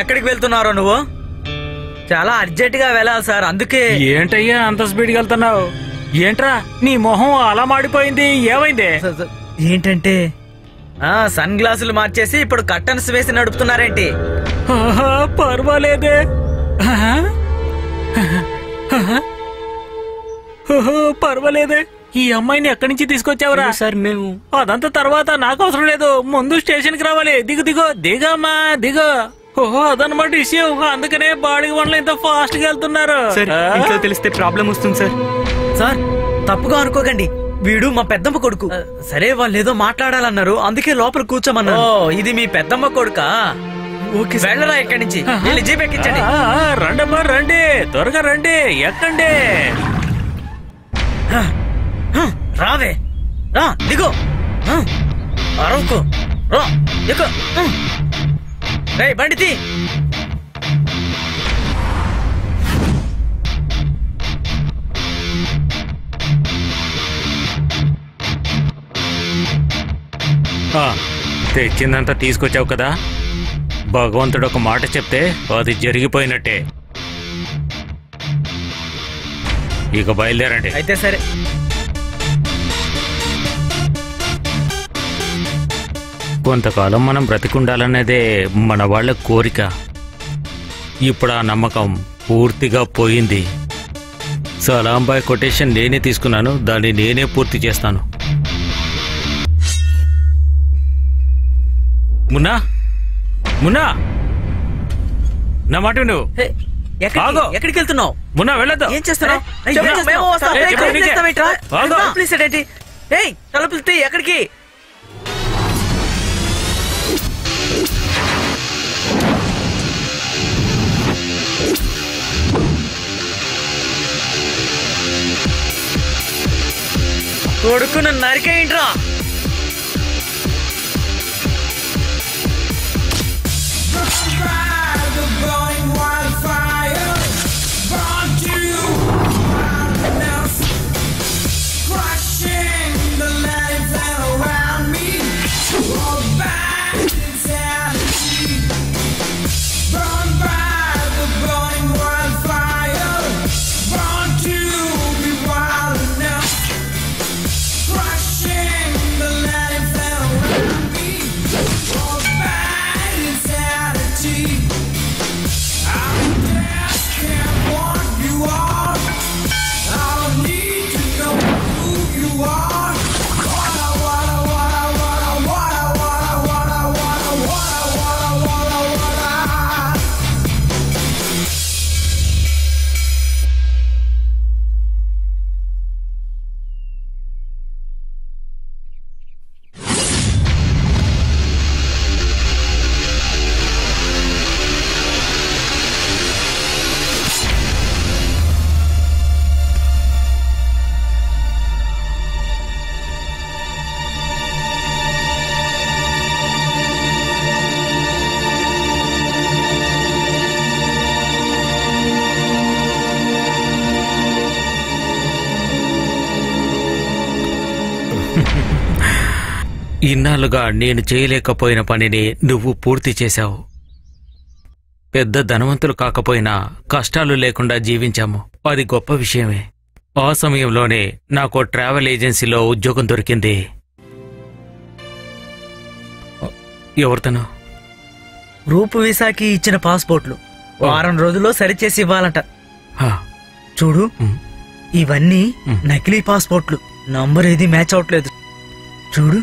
ఎక్కడికి వెళ్తున్నారో నువ్వు? చాలా అర్జెంట్ గా వెళ్ళాలి సార్, అందుకే. ఏంటయ్యా అంత స్పీడ్కి వెళ్తున్నావు? ఏంట్రా నీ మొహం అలా మాడిపోయింది, ఏమైంది? ఏంటంటే సన్ గ్లాసులు మార్చేసి ఇప్పుడు కర్టన్స్ వేసి నడుపుతున్నారేంటి? పర్వాలేదే. పర్వాలేదే. ఈ అమ్మాయిని ఎక్కడి నుంచి తీసుకొచ్చావురా? సార్ మేము అదంతా తర్వాత, నాకు అవసరం లేదు. ముందు స్టేషన్ కి రావాలి. దిగమ్మా దిగు. ఓహో అదనమాట విషయం. అందుకనే బాడీ వంటలు ఇంత ఫాస్ట్ గా వెళ్తున్నారు. ఇంట్లో తెలిస్తే ప్రాబ్లం వస్తుంది సార్. సార్ తప్పుగా అనుకోకండి, వీడు మా పెద్దమ్మ కొడుకు. సరే, వాళ్ళు ఏదో మాట్లాడాలన్నారు, అందుకే లోపల కూర్చోమన్నారు. ఇది మీ పెద్దమ్మ కొడుకా? ఓకే, వెళ్ళరా ఇక్కడి నుంచి. జీప్ ఎక్కించండి. రండమ్మా రండి, త్వరగా రండి, ఎక్కండి. రావే, రా, దిగు. అరవకు, రా, ఎక్కు. రేయ్, బండి తీ. తెచ్చిందంతా తీసుకొచ్చావు కదా. భగవంతుడు ఒక మాట చెప్తే అది జరిగిపోయినట్టే. ఇక బయలుదేరండి. అయితే సరే. కొంతకాలం మనం బ్రతికుండాలనేదే మన వాళ్ళ కోరిక. ఇప్పుడు ఆ నమ్మకం పూర్తిగా పోయింది. సలాంబాయ్ కొటేషన్ నేనే తీసుకున్నాను, దాన్ని నేనే పూర్తి చేస్తాను. మున్నా, మున్నా, నా మాట నువ్వు ఎక్కడికి వెళ్తున్నావు? మున్నా వెళ్ళొద్దు. ఏం చేస్తున్నావు? తలుపులు తీ. ఎక్కడికి? కొడుకును నరికేయండిరా. ఇన్నాళ్ళుగా నేను చేయలేకపోయిన పనిని నువ్వు పూర్తి చేశావు. పెద్ద ధనవంతులు కాకపోయినా కష్టాలు లేకుండా జీవించాము, అది గొప్ప విషయమే. ఆ సమయంలోనే నాకు ట్రావెల్ ఏజెన్సీలో ఉద్యోగం దొరికింది. ఎవరితను? రూపు వీసాకి ఇచ్చిన పాస్పోర్ట్లు వారం రోజుల్లో సరిచేసి ఇవ్వాలంట. చూడు, ఇవన్నీ నకిలీ పాస్పోర్ట్లు. నంబర్ ఏది మ్యాచ్ అవట్లేదు. చూడు,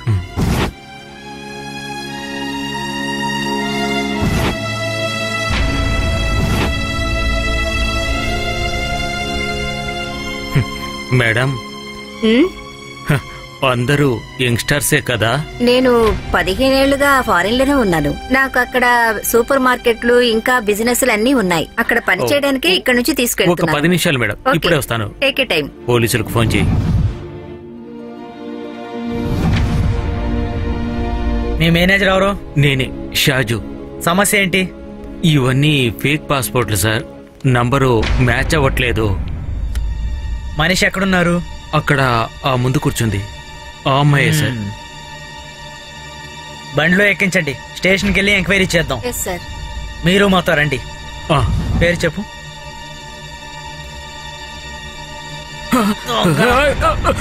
మేడం, ఉమ్, అందరూ యంగ్స్టర్సే కదా? నేను 15 ఏళ్లుగా ఫారిన్ లోనే ఉన్నాను. నాకు అక్కడ సూపర్ మార్కెట్లు ఇంకా బిజినెస్లు అన్నీ ఉన్నాయి. అక్కడ పని చేయడానికి ఇక్కడ నుంచి ఒక తీసుకెళ్తున్నాను. 10 నిమిషాలు మేడం, ఓకే. ఇప్పుడే వస్తాను. Take a time. పోలీసులకు ఫోన్ చేయి. మీ మేనేజర్ ఎవరు? నేనే, షాజు. సమస్య ఏంటి? ఇవన్నీ ఫేక్ పాస్పోర్ట్లు సార్. నంబరు మ్యాచ్ అవ్వట్లేదు. మనిషి ఎక్కడున్నారు? అక్కడ ఆ ముందు కూర్చుంది ఆ అమ్మాయే సార్. బండిలో ఎక్కించండి, స్టేషన్కి వెళ్ళి ఎంక్వైరీ చేద్దాం. Yes sir. మీరు మాతో రండి. ఆ, పేరు చెప్పు.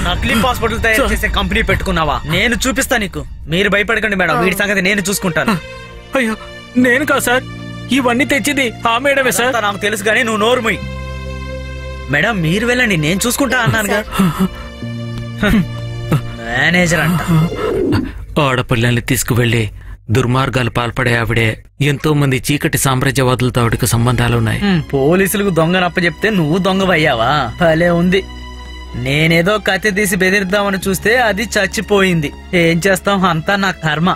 నకిలీ పాస్పోర్ట్లు తయారు చేసే కంపెనీ పెట్టుకున్నావా? నేను చూపిస్తా నీకు. మీరు భయపడకండి మేడం, వీడి సంగతి నేను చూసుకుంటాను. అయ్యో, నేను కాదు సార్, ఇవన్నీ తెచ్చింది ఆ మేడమే సార్. అదంతా నాకు తెలుసు కానీ నువ్వు నోరు మూయి. మేడం మీరు వెళ్ళండి, నేను చూసుకుంటా అన్నానుగా. మేనేజర్ అంట. ఆడపిల్లల్ని తీసుకువెళ్లి దుర్మార్గాలు పాల్పడే ఆవిడే. ఎంతో మంది చీకటి సామ్రాజ్యవాదులతో ఆవిడకి సంబంధాలున్నాయి. పోలీసులకు దొంగనప్ప చెప్తే నువ్వు దొంగవయ్యావా? భలే ఉంది. నేనేదో కత్తి తీసి బెదిరిద్దామని చూస్తే అది చచ్చిపోయింది. ఏం చేస్తాం, అంతా నా కర్మ.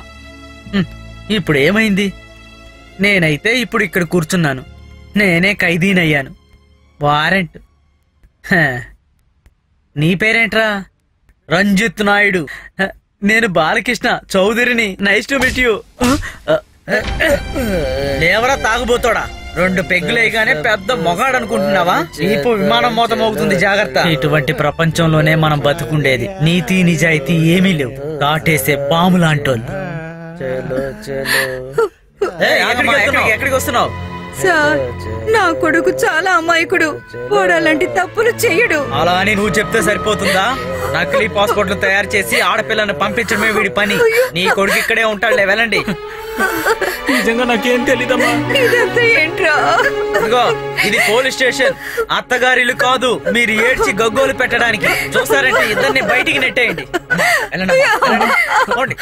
ఇప్పుడు ఏమైంది? నేనైతే ఇప్పుడు ఇక్కడ కూర్చున్నాను. నేనే ఖైదీనయ్యాను. వారెంట్. హ. నీ పేరేంట్రా? రంజిత్ నాయుడు. నేను బాలకృష్ణ చౌదరిని. Nice to meet you. లేవరా తాగుబోతాడా? 2 పెగ్గులేగానే పెద్ద మొగాడు అనుకుంటున్నావా? ఈపు విమానం మోత మోగుతుంది, జాగ్రత్త. ఇటువంటి ప్రపంచంలోనే మనం బతుకుండేది. నీతి నిజాయితీ ఏమీ లేవు. కాటేసే పాము లాంటోళ్ళు. ఎక్కడికి వస్తున్నావు? సార్, నా కొడుకు చాలా అమాయకుడు. వాడు అలాంటి తప్పులు చెయ్యడు. అలా అని నువ్వు చెప్తే సరిపోతుందా? నకిలీ పాస్పోర్ట్లు తయారు చేసి ఆడపిల్లను పంపించడమే వీడి పని. నీ కొడుకు ఇక్కడే ఉంటాడులే, వెళ్ళండి. నిజంగా నాకేం తెలీదమ్మా. ఇదంతా ఏంట్రా? ఇదిగో, ఇది పోలీస్ స్టేషన్, అత్తగారిలు కాదు. మీరు ఏడ్చి గగ్గోలు పెట్టడానికి. చూస్తారంటే ఇద్దరిని బయటికి నెట్టేయండి. వెళ్ళండి, వెళ్ళండి. పోండి.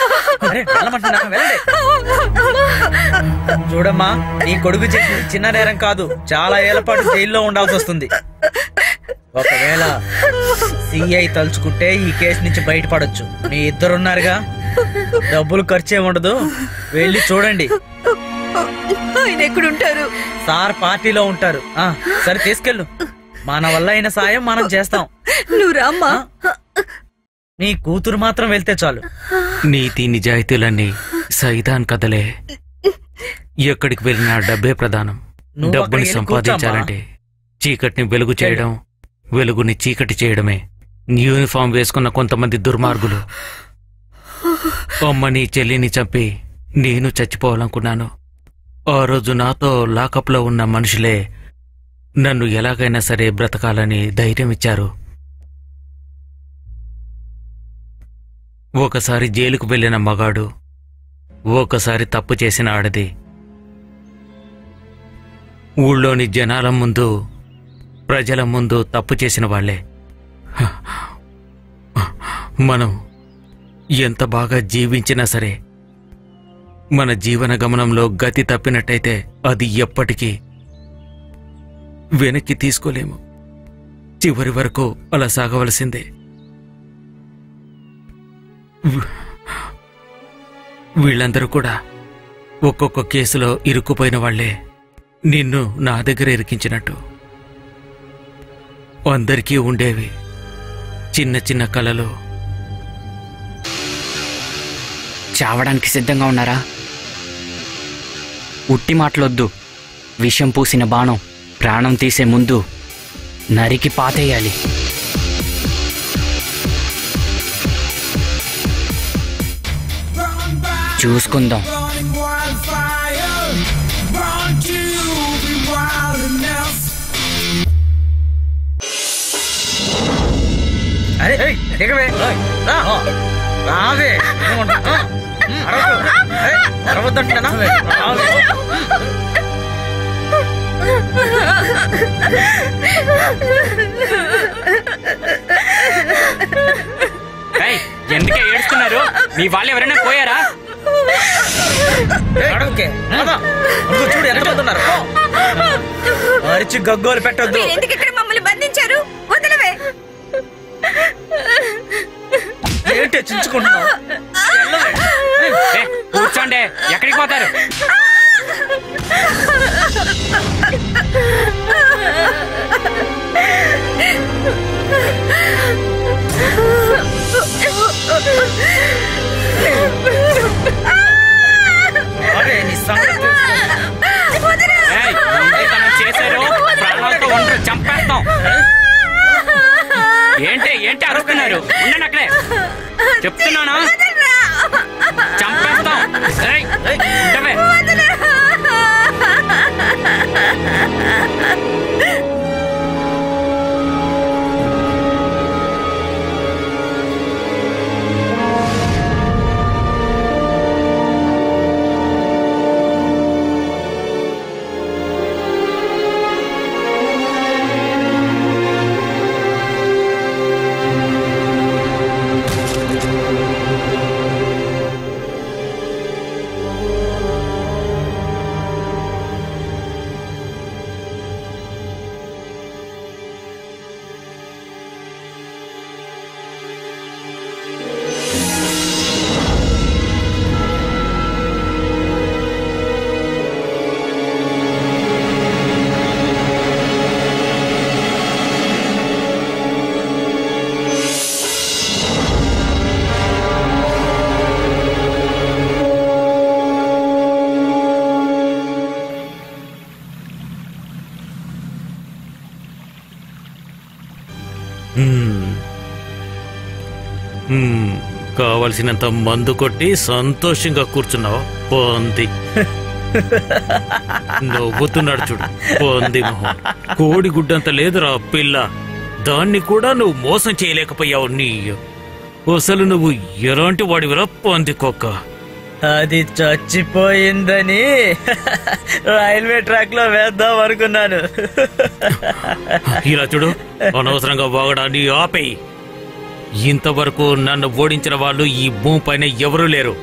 అరే, వెళ్ళమంటున్నా, వెళ్ళండి. చూడమ్మా, నీ కొడుకు చేసింది చిన్న నేరం కాదు. చాలా ఏళ్ల పాటు జైల్లో ఉండాల్సి వస్తుంది. ఒకవేళ సిఐ తలుచుకుంటే ఈ కేసు నుంచి బయటపడొచ్చు. మీ ఇద్దరున్నారుగా, డబ్బులు ఖర్చే ఉండదు. వెళ్ళి చూడండి. ఆయన ఎక్కడుంటారు? సార్ పార్టీలో ఉంటారు. సరే, తీసుకెళ్ళు. మన వల్ల అయిన సాయం మనం చేస్తాం. నువ్వు రామ్మా. నీ కూతురు మాత్రం వెళ్తే చాలు. నీతి నిజాయితీలన్నీ సైతాన్ కథలే. ఎక్కడికి వెళ్ళినా డబ్బే ప్రధానం. నువ్వు డబ్బుని అక్కడికి సంపాదించాలంటే చీకటిని వెలుగు చేయడం, వెలుగుని చీకటి చేయడమే. యూనిఫామ్ వేసుకున్న కొంతమంది దుర్మార్గులు అమ్మని చెల్లిని చంపి నేను చచ్చిపోవాలనుకున్నాను. ఆ రోజు నాతో లాకప్లో ఉన్న మనుషులే నన్ను ఎలాగైనా సరే బ్రతకాలని ధైర్యం ఇచ్చారు. ఒకసారి జైలుకు వెళ్ళిన మగాడు, ఒకసారి తప్పు చేసిన ఆడది ఊళ్ళోని జనాల ముందు, ప్రజల ముందు తప్పు చేసిన వాళ్లే. మనం ఎంత బాగా జీవించినా సరే మన జీవన గమనంలో గతి తప్పినట్టయితే అది ఎప్పటికీ వెనక్కి తీసుకోలేము. చివరి వరకు అలా సాగవలసిందే. వీళ్ళందరూ కూడా ఒక్కొక్క కేసులో ఇరుక్కుపోయిన వాళ్లే. నిన్ను నా దగ్గర ఇరికించినట్టు అందరికీ ఉండేవి చిన్న చిన్న కలలు. చావడానికి సిద్ధంగా ఉన్నారా? ఉట్టి మాటలొద్దు. విషం పూసిన బాణం ప్రాణం తీసే ముందు నరికి పాతేయాలి. చూసుకుందాం. అరే, దిగవే. రావే. అరవద్దంటున్నా. ఎందుకే ఏడుస్తున్నారు? మీ వాళ్ళు ఎవరైనా పోయారా? చూడు ఎంతమంది ఉన్నారు. అరిచి గగ్గోలు పెట్టొద్దు. ఎందుకు ఇక్కడ మమ్మల్ని బంధించారు? వదలవే. ఏంటి చించుకుంటున్నావు? కూర్చోండి, ఎక్కడికి పోతారు? చేశారు, ప్రాణాలతో ఉండరు, చంపేస్తాం. ఏంటి ఏంటి అరుస్తున్నారు? ఉండండి అక్కడే, చెప్తున్నానా, చంపేస్తాం. ఉండవే. కావలసినంత మందు కొట్టి సంతోషంగా కూర్చున్నావు పోంది. నవ్వుతున్నాడు చూడు పోంది మొహం. కోడి గుడ్డంత లేదురా పిల్ల, దాన్ని కూడా నువ్వు మోసం చేయలేకపోయావు. నీ అసలు నువ్వు ఎలాంటి వాడివిరా పోంది కుక్క? అది చచ్చిపోయిందని రైల్వే ట్రాక్ లో వేద్దాం అనుకున్నాను. ఇలా చూడు, అనవసరంగా వాగడాన్ని ఆపేయి. ఇంతవరకు నన్ను ఓడించిన వాళ్ళు ఈ భూమి పైన ఎవరూ లేరు.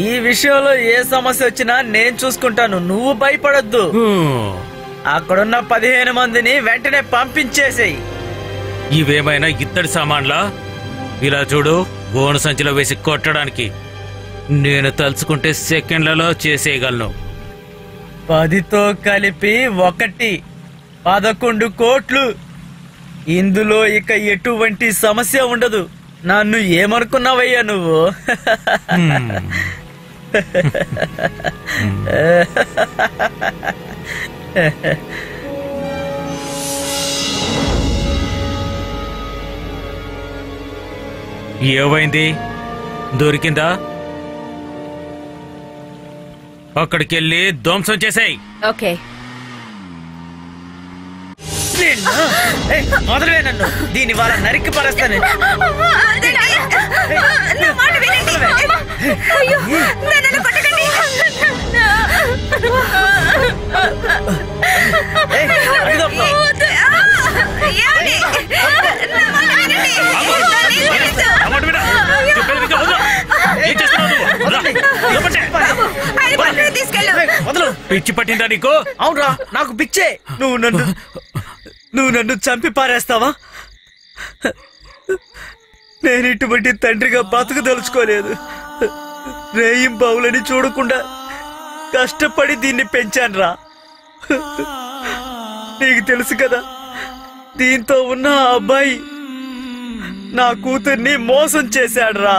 ఈ విషయంలో ఏ సమస్య వచ్చినా నేను చూసుకుంటాను, నువ్వు భయపడొద్దు. అక్కడున్న 15 మందిని వెంటనే పంపించేసేయి. ఇవేమైనా ఇత్తడి సామాన్లా? ఇలా చూడు, గోను సంచిలో వేసి కొట్టడానికి నేను తలుచుకుంటే సెకండ్లలో చేసేయగలను. 10తో కలిపి 11 కోట్లు. ఇందులో ఇక ఎటువంటి సమస్య ఉండదు. నన్ను ఏమనుకున్నావయ్యా నువ్వు? ఏమైంది? దొరికిందా? అక్కడికెళ్ళి ధ్వంసం చేసాయి. ఓకే. మొదలవే నన్ను, దీని వాళ్ళ నరికి పరేస్తాను. పిచ్చి పట్టిందా నీకు? అవునరా, నాకు పిచ్చే. నువ్వు నన్ను చంపి పారేస్తావా? నేను ఇటువంటి తండ్రిగా బతుకుదలుచుకోలేదు. రేయిం బావులని చూడకుండా కష్టపడి దీన్ని పెంచానురా. నీకు తెలుసు కదా, దీంతో ఉన్న ఆ అబ్బాయి నా కూతుర్ని మోసం చేశాడురా.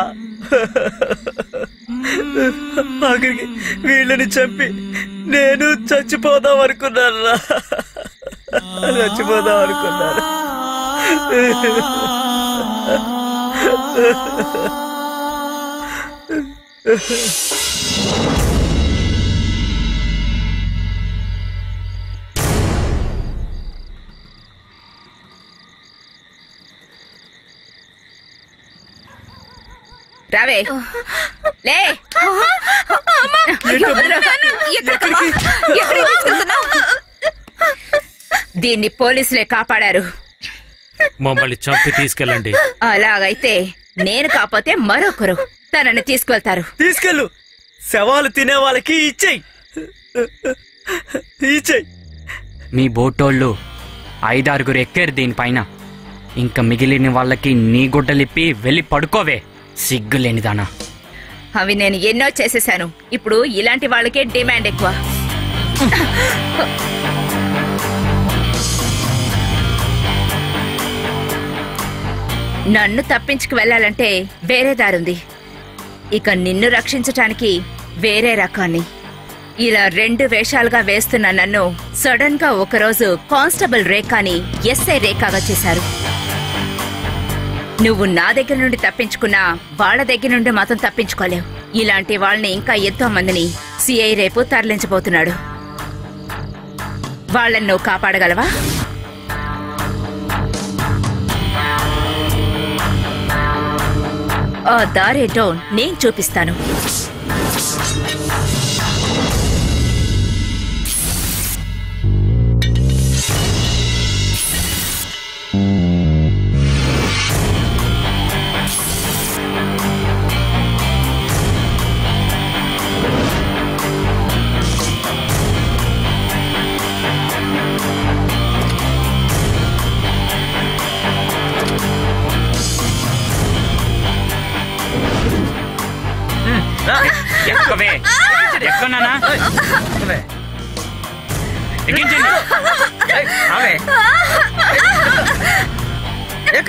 ఆఖరికి వీళ్ళని చంపి నేను చచ్చిపోదాం అనుకున్నాను. చచ్చిపోదాం అనుకున్నాను. రావే, లే. దీన్ని పోలీసులే కాపాడారు. మమ్మల్ని చంపి తీసుకెళ్ళండి. అలాగైతే నేను కాకపోతే మరొకరు తనని తీసుకెళ్తారు. తీసుకెళ్ళు. శవాలు తినే వాళ్ళకి ఇచ్చేయి. మీ బోటోళ్ళు 5-6 ఎక్కారు దీనిపైన. ఇంకా మిగిలిన వాళ్ళకి నీ గుడ్డలిప్పి వెళ్ళి పడుకోవే. సిగ్గులేనిదానా. అవి నేను ఎన్నో చేసేశాను. ఇప్పుడు ఇలాంటి వాళ్ళకే డిమాండ్ ఎక్కువ. నన్ను తప్పించుకు వెళ్ళాలంటే వేరే దారుంది. ఇక నిన్ను రక్షించటానికి వేరే రకాన్ని. ఇలా 2 వేషాలుగా వేస్తున్న నన్ను సడన్ గా ఒకరోజు కానిస్టేబుల్ రేఖాని ఎస్ఐ రేఖాగా చేశారు. నువ్వు నా దగ్గర నుండి తప్పించుకున్నా వాళ్ళ దగ్గర నుండి మాత్రం తప్పించుకోలేవు. ఇలాంటి వాళ్ళని ఇంకా ఎంతో మందిని సిఐ రేపు తరలించబోతున్నాడు. వాళ్ళని నువ్వు కాపాడగలవా? ఆ దారేటో నేను చూపిస్తాను. ఎక్కవే, ఎక్కనానా? ఎక్కించండి.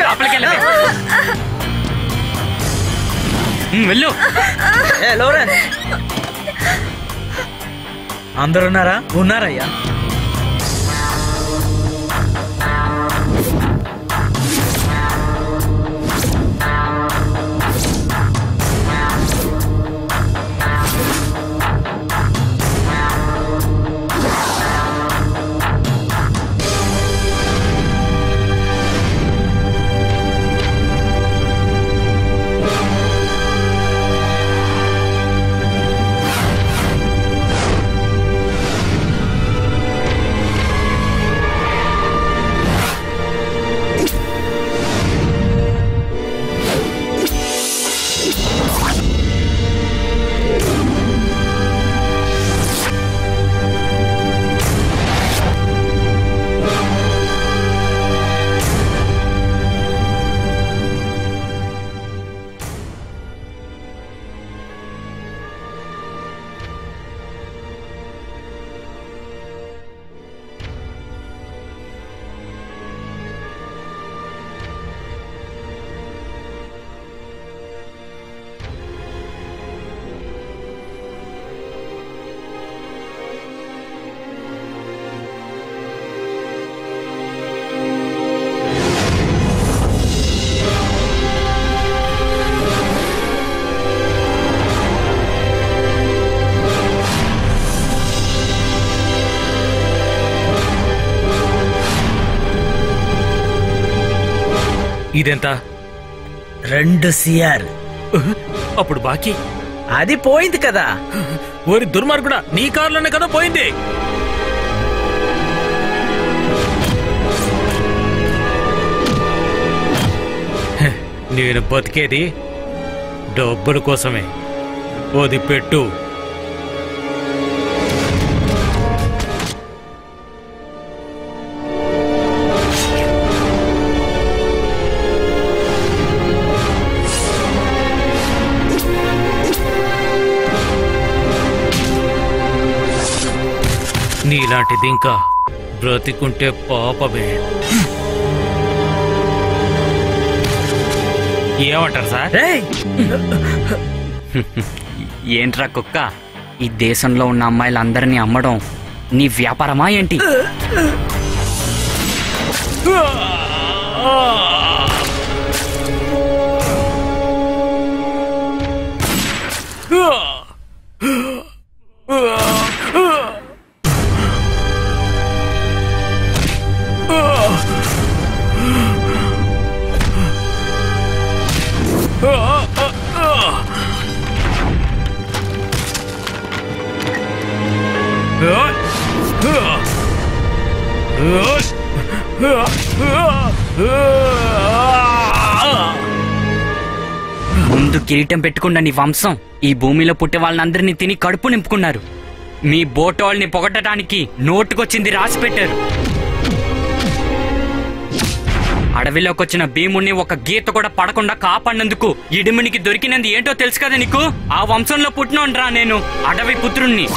లోపలికి వెళ్ళవే. వెళ్ళు. అందరున్నారా? ఉన్నారయ్యా. ఇదెంత? 2 CR. అప్పుడు బాకీ అది పోయింది కదా. ఓరి దుర్మార్గుడా, నీ కారులోనే కదా పోయింది. నేను బతికేది డబ్బుల కోసమే. ఓది పెట్టు. నీలాంటిది ఇంకా బ్రతికుంటే పాపమే. ఏమంటారు సార్? ఏంట్రా కుక్క, ఈ దేశంలో ఉన్న అమ్మాయిలందరినీ అమ్మడం నీ వ్యాపారమా ఏంటి? ముందు కిరీటం పెట్టుకున్న నీ వంశం ఈ భూమిలో పుట్టే వాళ్ళందరినీ తిని కడుపు నింపుకున్నారు. మీ బోటోల్ని పొగట్టడానికి నోటుకొచ్చింది రాసి పెట్టారు. అడవిలోకి వచ్చిన భీముణ్ణి ఒక గీత కూడా పడకుండా కాపాడినందుకు ఇడిమునికి దొరికినంది ఏంటో తెలుసు కదా నీకు? ఆ వంశంలో పుట్టినోండ్రా నేను, అడవి పుత్రుణ్ణి.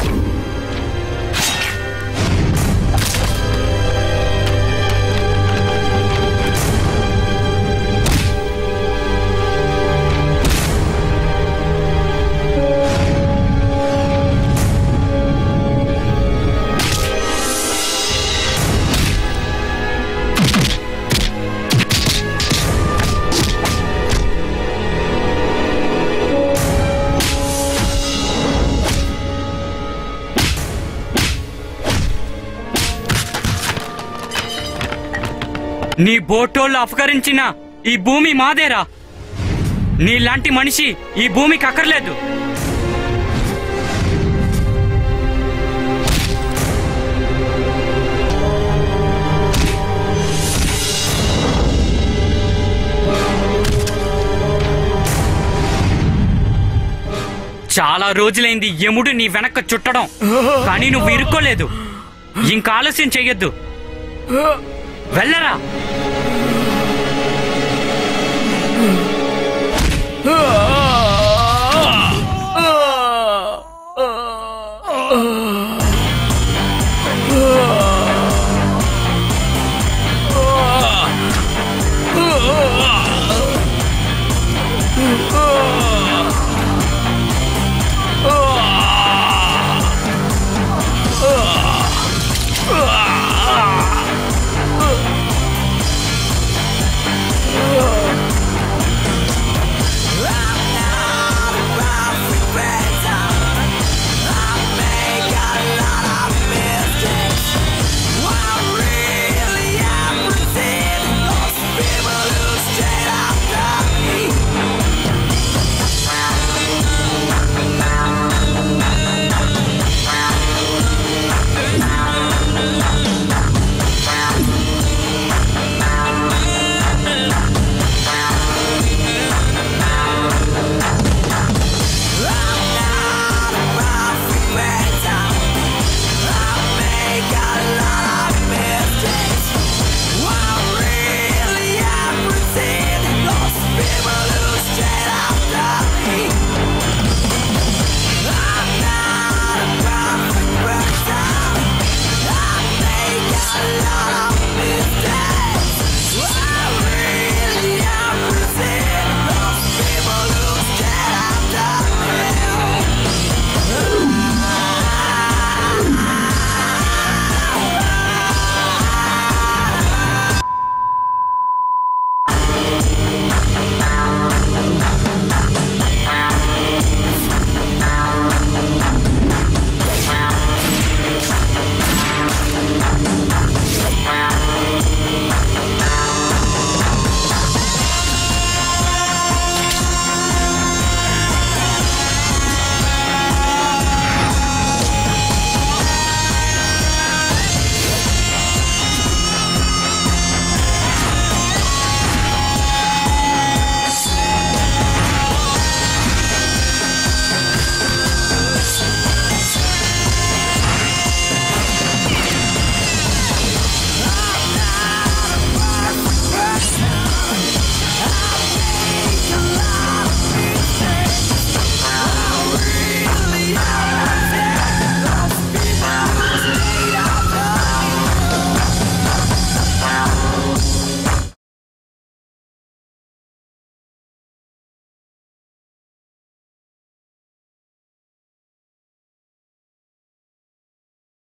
నీ బోటోళ్ళు అపహరించిన ఈ భూమి మాదేరా. నీలాంటి మనిషి ఈ భూమికి అక్కర్లేదు. చాలా రోజులైంది యముడు నీ వెనక చుట్టడం, కానీ నువ్వు ఇరుక్కోలేదు. ఇంకా ఆలస్యం చెయ్యొద్దు, వెళ్ళరా.